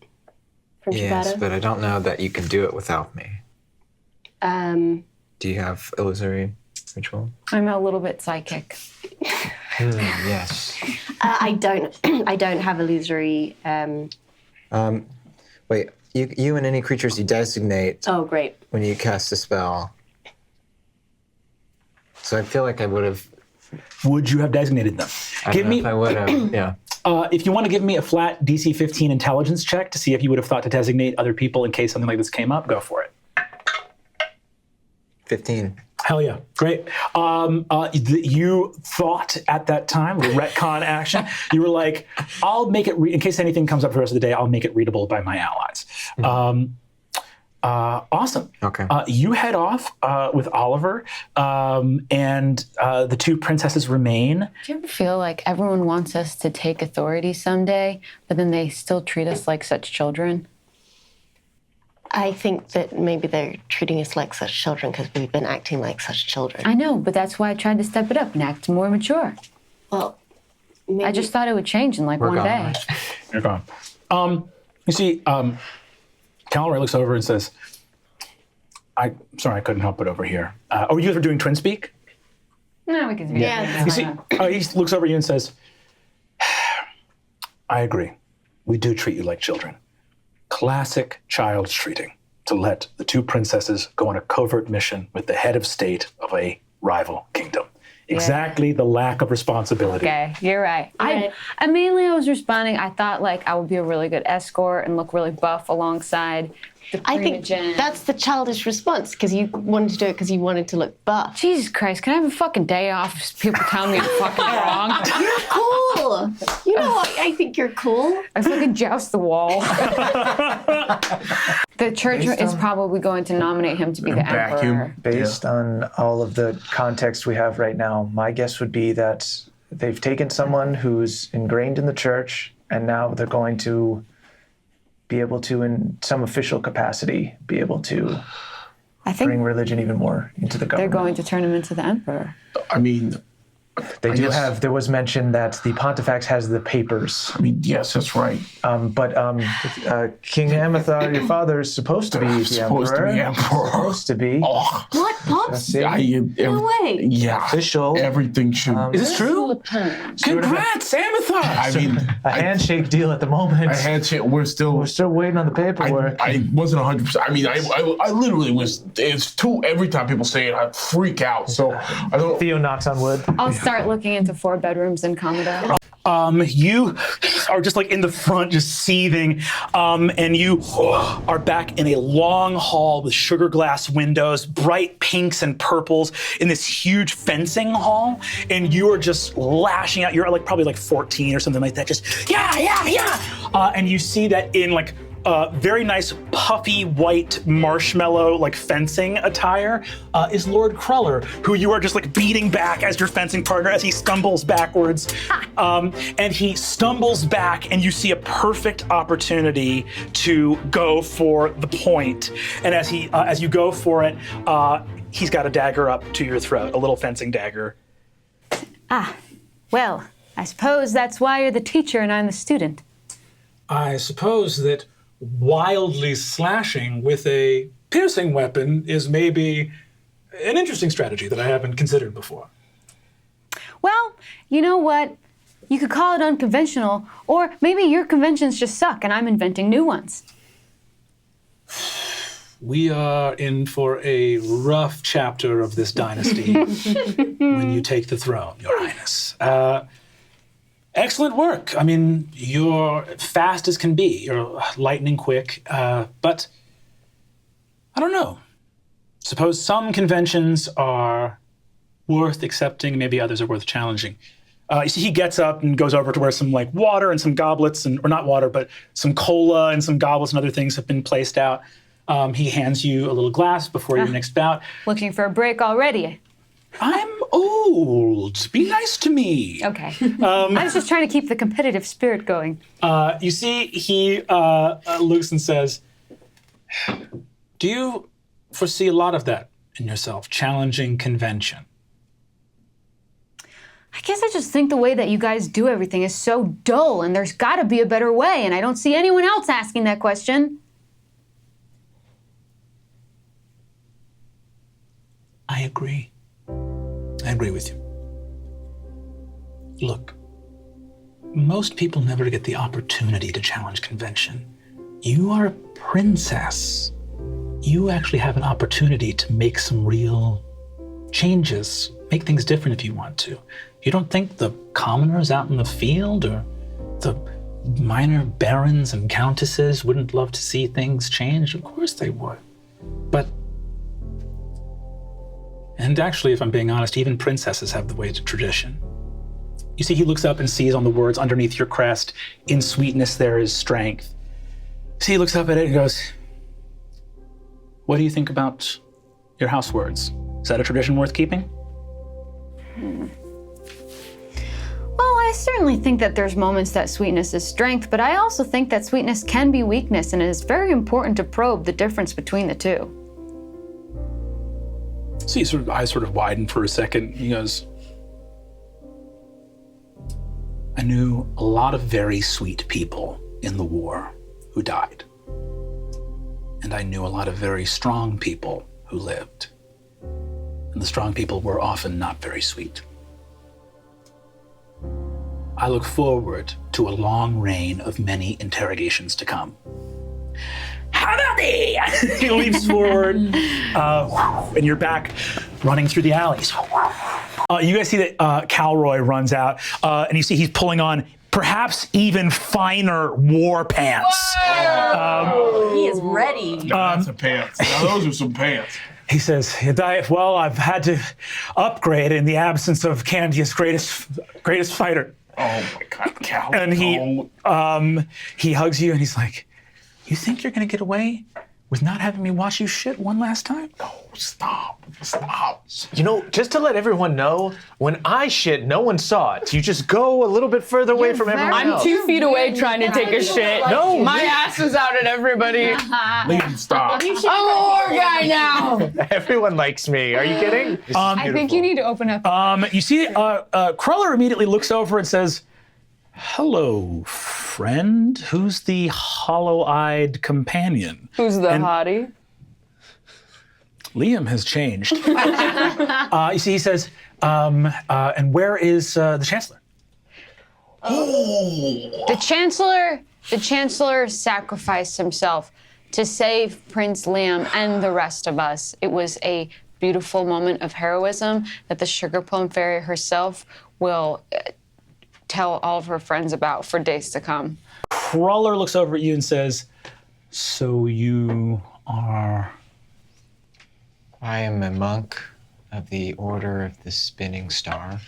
From Yes, Ciabatta? but I don't know that you can do it without me. Do you have illusory ritual? I'm a little bit psychic. Yes. I don't have illusory. Wait, you and any creatures you designate Oh, great. when you cast a spell. So I feel like I would have. Would you have designated them? I Give don't know me, if I would have. Yeah. if you want to give me a flat DC 15 intelligence check to see if you would have thought to designate other people in case something like this came up, go for it. 15. Hell yeah, great. You thought at that time, the retcon action, you were like, I'll make it, in case anything comes up for the rest of the day, I'll make it readable by my allies. Awesome. Okay. You head off with Oliver, and the two princesses remain. Do you ever feel like everyone wants us to take authority someday, but then they still treat us like such children? I think that maybe they're treating us like such children because we've been acting like such children. I know, but that's why I tried to step it up and act more mature. Well, maybe. I just thought it would change in like We're one gone, day. right? You're gone. You see, Calroy looks over and says, I'm sorry, I couldn't help it over here. Oh, you guys were doing Twin Speak? No, we can. Yeah. You see, he looks over at you and says, I agree. We do treat you like children. Classic child's treating to let the two princesses go on a covert mission with the head of state of a rival kingdom. Exactly the lack of responsibility. Okay, you're right. Right. I mainly was responding. I thought like I would be a really good escort and look really buff alongside the I think Primogen. that's the childish response because you wanted to do it because you wanted to look buff. Jesus Christ! Can I have a fucking day off? If people tell me I'm fucking wrong. You're cool. You know, I think you're cool. I fucking joust the wall. The church is probably going to nominate him to be the emperor. Based on all of the context we have right now, my guess would be that they've taken someone who's ingrained in the church, and now they're going to be able to, in some official capacity, be able to I think bring religion even more into the they're government. going to turn him into the emperor. I mean, They I do guess- have, there was mention that the Pontifex has the papers. I mean, yes, that's right. But King Amethar, your father, is supposed to be the Supposed to emperor. be emperor. Supposed to be. Oh, What, Pops? No way. Yeah. Official. Everything should. Is this true? Congrats, Amethar! I mean, A handshake deal at the moment. I had to. We're still waiting on the paperwork. I wasn't 100%. I mean, I literally was. It's too. Every time people say it, I freak out. So I don't. Theo knocks on wood. I'll start looking into 4 bedrooms in Commodore. You are just like in the front, just seething, and you are back in a long hall with sugar glass windows, bright pinks and purples in this huge fencing hall, and you are just lashing out. You're like probably like 14 or something like that, just yeah. And you see that in like very nice puffy white marshmallow like fencing attire is Lord Cruller, who you are just like beating back as your fencing partner as he stumbles backwards. And he stumbles back and you see a perfect opportunity to go for the point. And as you go for it, he's got a dagger up to your throat, a little fencing dagger. Well, I suppose that's why you're the teacher and I'm the student. I suppose that wildly slashing with a piercing weapon is maybe an interesting strategy that I haven't considered before. Well, you know what? You could call it unconventional, or maybe your conventions just suck and I'm inventing new ones. We are in for a rough chapter of this dynasty when you take the throne, Your Highness. Excellent work. I mean, you're fast as can be. You're lightning quick, but I don't know. Suppose some conventions are worth accepting, maybe others are worth challenging. You see, he gets up and goes over to where some like water and some goblets, or not water, but some cola and some goblets and other things have been placed out. He hands you a little glass before your next bout. Looking for a break already. I'm old. Be nice to me. Okay. I was just trying to keep the competitive spirit going. You see, he looks and says, do you foresee a lot of that in yourself, challenging convention? I guess I just think the way that you guys do everything is so dull, and there's got to be a better way, and I don't see anyone else asking that question. I agree. I agree with you. Look, most people never get the opportunity to challenge convention. You are a princess. You actually have an opportunity to make some real changes, make things different if you want to. You don't think the commoners out in the field or the minor barons and countesses wouldn't love to see things change? Of course they would. And actually, if I'm being honest, even princesses have the way to tradition. You see, he looks up and sees on the words underneath your crest, in sweetness there is strength. See, he looks up at it and goes, what do you think about your house words? Is that a tradition worth keeping? Well, I certainly think that there's moments that sweetness is strength, but I also think that sweetness can be weakness, and it is very important to probe the difference between the two. So his eyes sort of widen for a second. He goes, I knew a lot of very sweet people in the war who died. And I knew a lot of very strong people who lived. And the strong people were often not very sweet. I look forward to a long reign of many interrogations to come. Howdy! he leaps forward, and you're back running through the alleys. You guys see that Calroy runs out, and you see he's pulling on perhaps even finer war pants. He is ready. That's a pants. Now those are some pants. He says, well, I've had to upgrade in the absence of Candia's greatest fighter. Oh my God, Cal. And he hugs you and he's like, you think you're gonna get away with not having me watch you shit one last time? No, stop. You know, just to let everyone know, when I shit, no one saw it. You just go a little bit further away from everyone I'm else. 2 feet away trying to take a shit. No, My ass is out at everybody. Liam, stop. I'm a war guy now. Everyone likes me. Are you kidding? I think you need to open up. You see, Cruller immediately looks over and says, hello, friend. Who's the hollow-eyed companion? Who's the hottie? Liam has changed. You see, he says, and where is the Chancellor? The Chancellor sacrificed himself to save Prince Liam and the rest of us. It was a beautiful moment of heroism that the Sugar Plum Fairy herself will tell all of her friends about for days to come. Cruller looks over at you and says, so you are... I am a monk of the Order of the Spinning Star.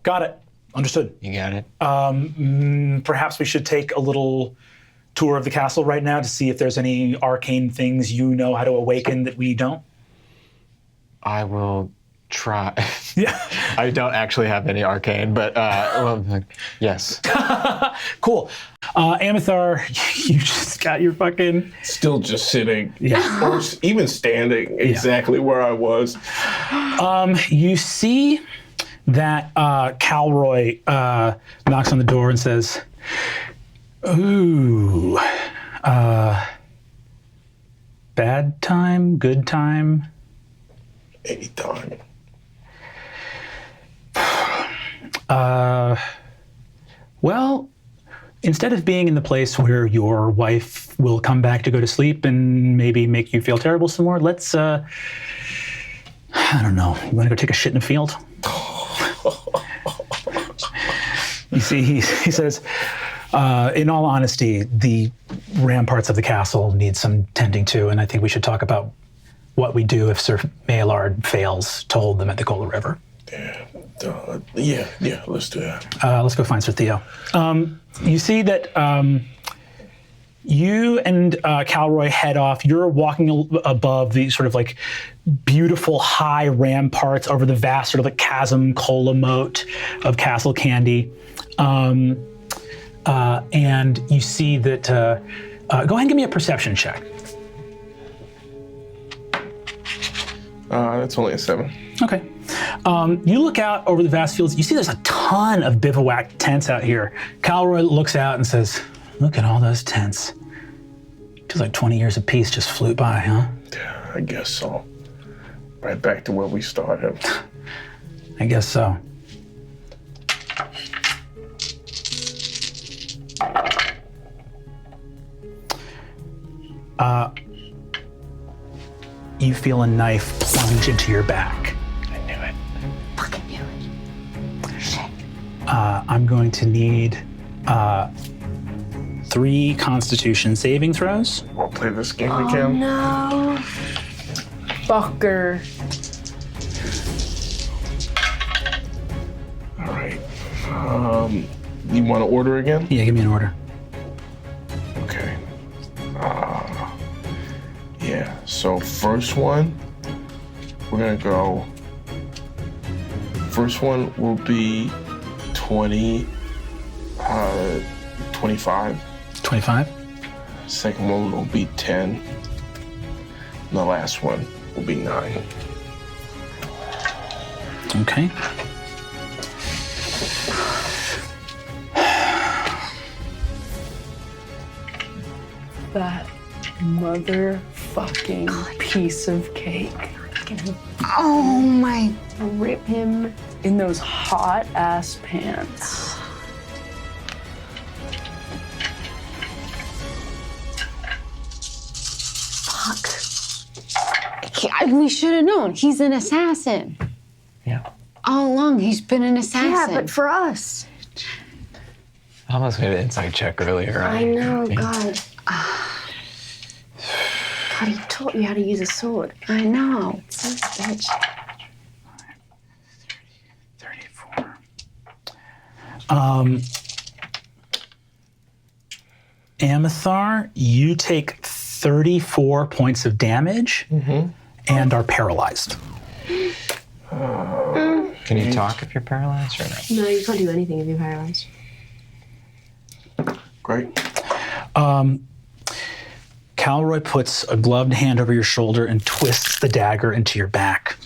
Got it. Understood. You got it? Perhaps we should take a little tour of the castle right now to see if there's any arcane things you know how to awaken that we don't. I will try. Yeah. I don't actually have any arcane, but yes. Cool. Amithar, you just got your fucking... Still just sitting. Yeah. Or even standing exactly where I was. You see that Calroy knocks on the door and says, ooh, bad time, good time? Anytime. Well, instead of being in the place where your wife will come back to go to sleep and maybe make you feel terrible some more, let's, I don't know, you want to go take a shit in a field? You see, he says, in all honesty, the ramparts of the castle need some tending to, and I think we should talk about what we do if Sir Maillard fails to hold them at the Cola River. Yeah, let's do that. Let's go find Sir Theo. You see that you and Calroy head off. You're walking above the sort of like beautiful high ramparts over the vast sort of like chasm cola moat of Castle Candy. And you see that, go ahead and give me a perception check. That's only a 7. Okay. You look out over the vast fields. You see there's a ton of bivouac tents out here. Calroy looks out and says, look at all those tents. Feels like 20 years of peace just flew by, huh? Yeah, I guess so. Right back to where we started. I guess so. You feel a knife plunge into your back. I knew it. Fucking knew it. Shit. I'm going to need 3 Constitution saving throws. We'll play this game again. No. Fucker. All right. You want to order again? Yeah, give me an order. Okay. Yeah, so first one, we're gonna go, first one will be 25. 25? Second one will be 10. And the last one will be 9. Okay. That motherfucking piece of cake. Oh my. Rip him in those hot ass pants. Fuck. We should have known. He's an assassin. Yeah. All along, he's been an assassin. Yeah, but for us. I almost made an insight check earlier. I know, God. God, he taught you how to use a sword. I know. Son of a bitch. 34. Amithar, you take 34 points of damage and are paralyzed. Can you talk if you're paralyzed or no? No, you can't do anything if you're paralyzed. Great. Calroy puts a gloved hand over your shoulder and twists the dagger into your back.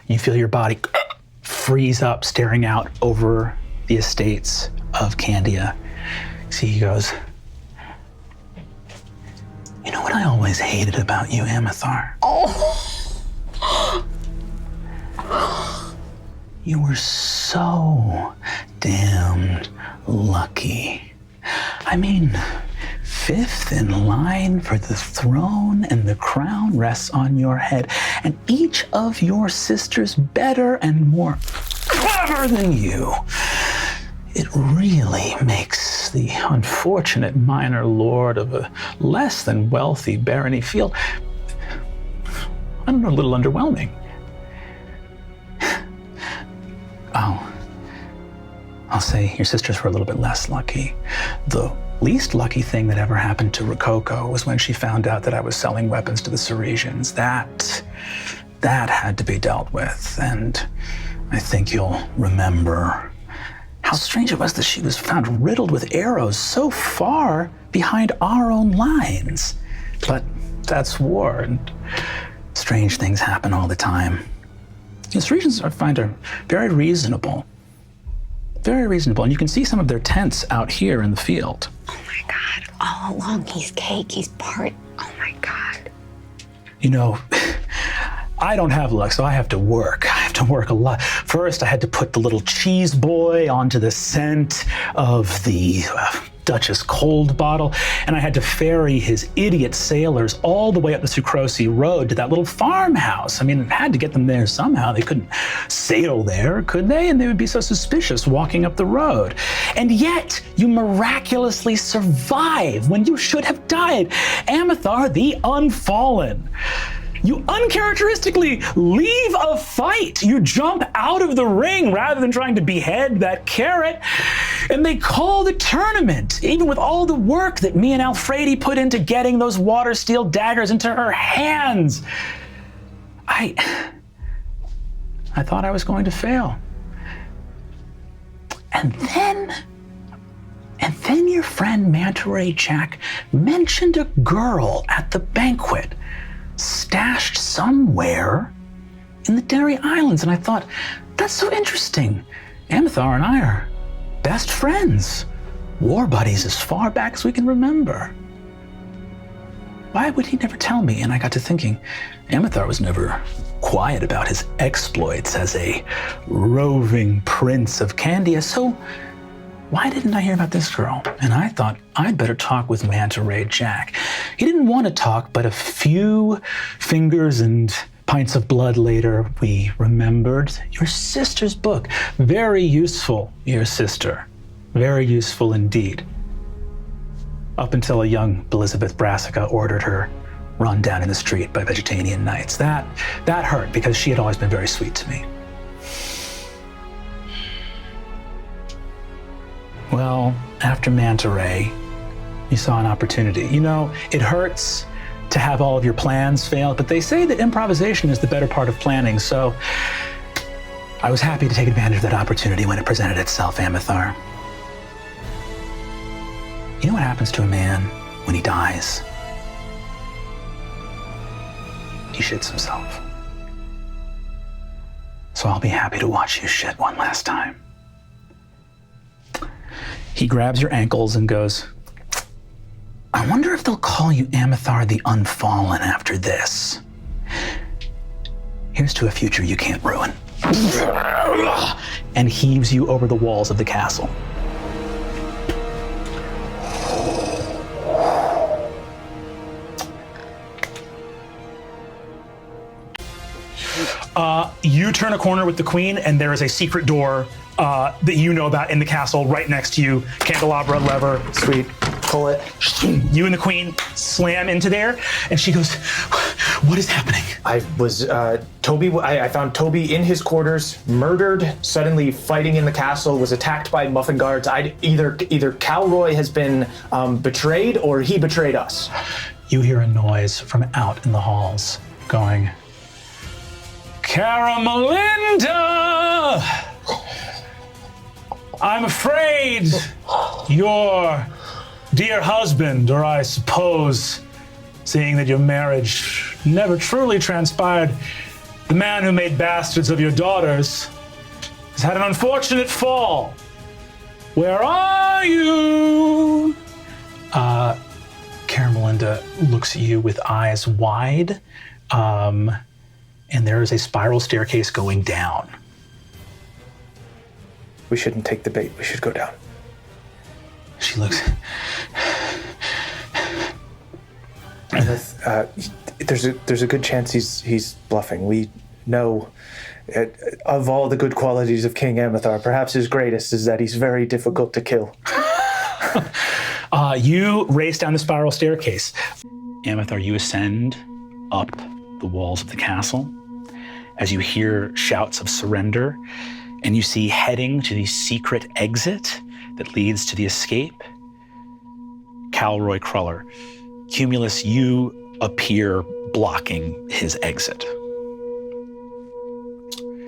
You feel your body freeze up, staring out over the estates of Candia. See, he goes, you know what I always hated about you, Amithar? You were so damned lucky. I mean, 5th in line for the throne, and the crown rests on your head, and each of your sisters better and more clever than you. It really makes the unfortunate minor lord of a less than wealthy barony feel, I don't know, a little underwhelming. Oh I'll say your sisters were a little bit less lucky. The least lucky thing that ever happened to Rococo was when she found out that I was selling weapons to the Ceresians. That had to be dealt with, and I think you'll remember how strange it was that she was found riddled with arrows so far behind our own lines. But that's war, and strange things happen all the time. The Ceresians I find are very reasonable. Very reasonable, and you can see some of their tents out here in the field. Oh my God, all along he's cake, he's part, oh my God. You know, I don't have luck, so I have to work. I have to work a lot. First, I had to put the little cheese boy onto the scent of the Duchess cold bottle, and I had to ferry his idiot sailors all the way up the Sucrosi Road to that little farmhouse. I mean, I had to get them there somehow. They couldn't sail there, could they? And they would be so suspicious walking up the road. And yet, you miraculously survive when you should have died. Amithar the Unfallen. You uncharacteristically leave a fight. You jump out of the ring rather than trying to behead that carrot. And they call the tournament, even with all the work that me and Alfredi put into getting those water steel daggers into her hands. I thought I was going to fail. And then your friend Manta Ray Jack mentioned a girl at the banquet, stashed somewhere in the Dairy Islands, and I thought, that's so interesting. Amithar and I are best friends, war buddies as far back as we can remember. Why would he never tell me? And I got to thinking, Amithar was never quiet about his exploits as a roving prince of Candia, so why didn't I hear about this girl? And I thought I'd better talk with Manta Ray Jack. He didn't want to talk, but a few fingers and pints of blood later, we remembered your sister's book. Very useful, your sister. Very useful indeed. Up until a young Elizabeth Brassica ordered her run down in the street by Vegetanian knights. That hurt because she had always been very sweet to me. Well, after Manta Ray, you saw an opportunity. You know, it hurts to have all of your plans fail, but they say that improvisation is the better part of planning, so I was happy to take advantage of that opportunity when it presented itself, Amithar. You know what happens to a man when he dies? He shits himself. So I'll be happy to watch you shit one last time. He grabs your ankles and goes, I wonder if they'll call you Amithar the Unfallen after this. Here's to a future you can't ruin. And heaves you over the walls of the castle. You turn a corner with the queen, and there is a secret door that you know about in the castle right next to you. Candelabra, lever. Sweet. Pull it. You and the queen slam into there, and she goes, what is happening? I found Toby in his quarters, murdered, suddenly fighting in the castle, was attacked by muffin guards. Either Calroy has been betrayed or he betrayed us. You hear a noise from out in the halls going, Caramelinda! I'm afraid your dear husband, or I suppose, seeing that your marriage never truly transpired, the man who made bastards of your daughters, has had an unfortunate fall. Where are you? Caramelinda looks at you with eyes wide, and there is a spiral staircase going down. We shouldn't take the bait. We should go down. She looks. There's a good chance he's bluffing. We know, of all the good qualities of King Amithar, perhaps his greatest is that he's very difficult to kill. You race down the spiral staircase. Amithar, you ascend up the walls of the castle as you hear shouts of surrender. And you see heading to the secret exit that leads to the escape, Calroy Cruller. Cumulus, you appear blocking his exit.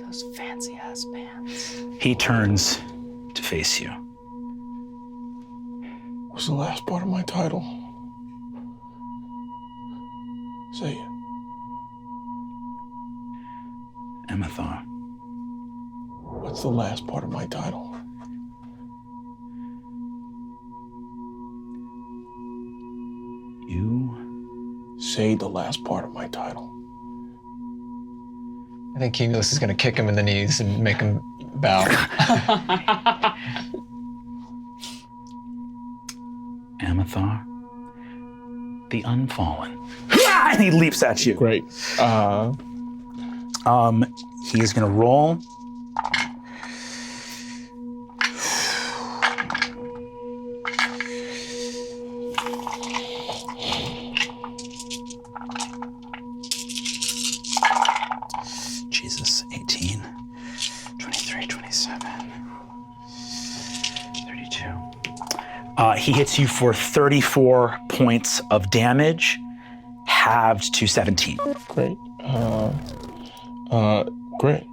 Those fancy ass pants. He turns to face you. What's the last part of my title? Say it. Amathar. What's the last part of my title? You say the last part of my title. I think Cumulus is going to kick him in the knees and make him bow. Amathar, the Unfallen. And he leaps at you. Great. He's gonna roll. Jesus, 18, 23, 27, 32. He hits you for 34 points of damage, halved to 17. Great. Great.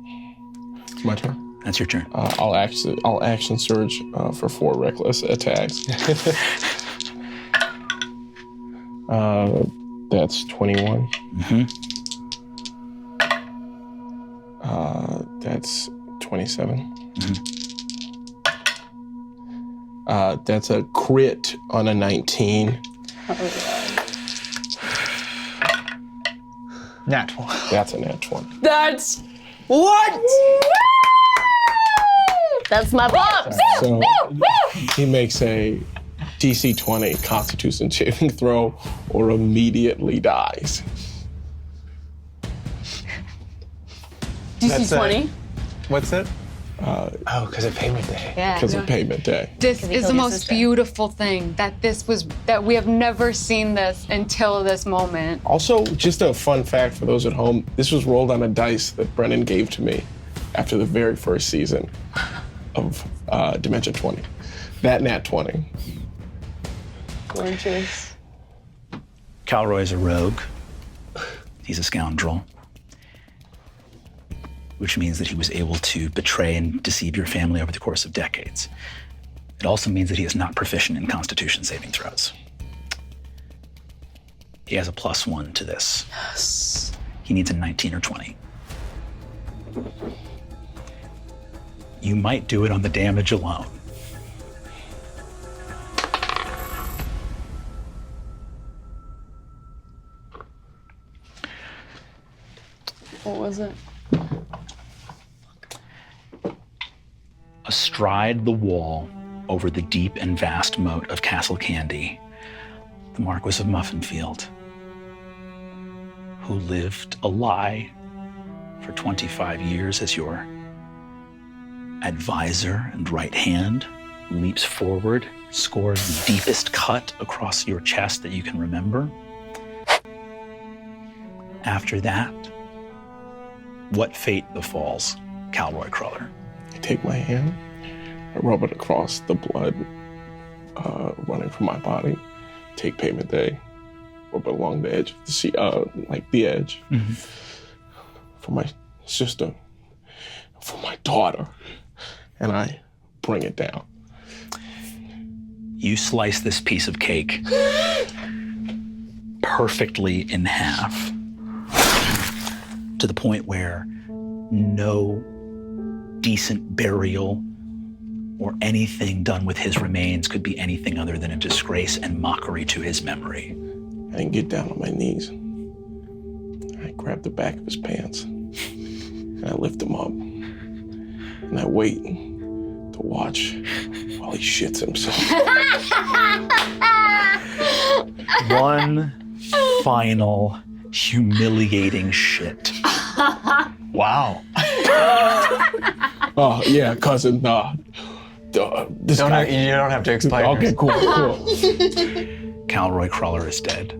It's my turn. That's your turn. I'll action surge for 4 reckless attacks. That's 21. Mm-hmm. That's 27. Mm-hmm. That's a crit on a 19. Nat 1. That's a nat 20. That's what? That's my pops. So he makes a DC 20 Constitution saving throw or immediately dies. DC 20. What's it? Because of payment day. Yeah. Because of payment day. This Can we is kill the your most sister? beautiful thing that we have never seen this until this moment. Also, just a fun fact for those at home, this was rolled on a dice that Brennan gave to me after the very first season of Dimension 20. That nat 20. Gorgeous. Calroy's a rogue. He's a scoundrel, which means that he was able to betray and deceive your family over the course of decades. It also means that he is not proficient in Constitution saving throws. He has a +1 to this. Yes. He needs a 19 or 20. You might do it on the damage alone. What was it? Astride the wall over the deep and vast moat of Castle Candy, the Marquis of Muffinfield, who lived a lie for 25 years as your advisor and right hand, leaps forward, scores the deepest cut across your chest that you can remember. After that, what fate befalls Calroy Cruller? I take my hand, I rub it across the blood running from my body, take payment day, rub it along the edge of the sea, like the edge, for my sister, for my daughter, and I bring it down. You slice this piece of cake perfectly in half to the point where no decent burial or anything done with his remains could be anything other than a disgrace and mockery to his memory. I didn't get down on my knees. I grab the back of his pants and I lift him up and I wait to watch while he shits himself. One final humiliating shit. Wow. Oh, yeah, cousin, this guy. You don't have to explain. Okay, cool. Calroy Cruller is dead.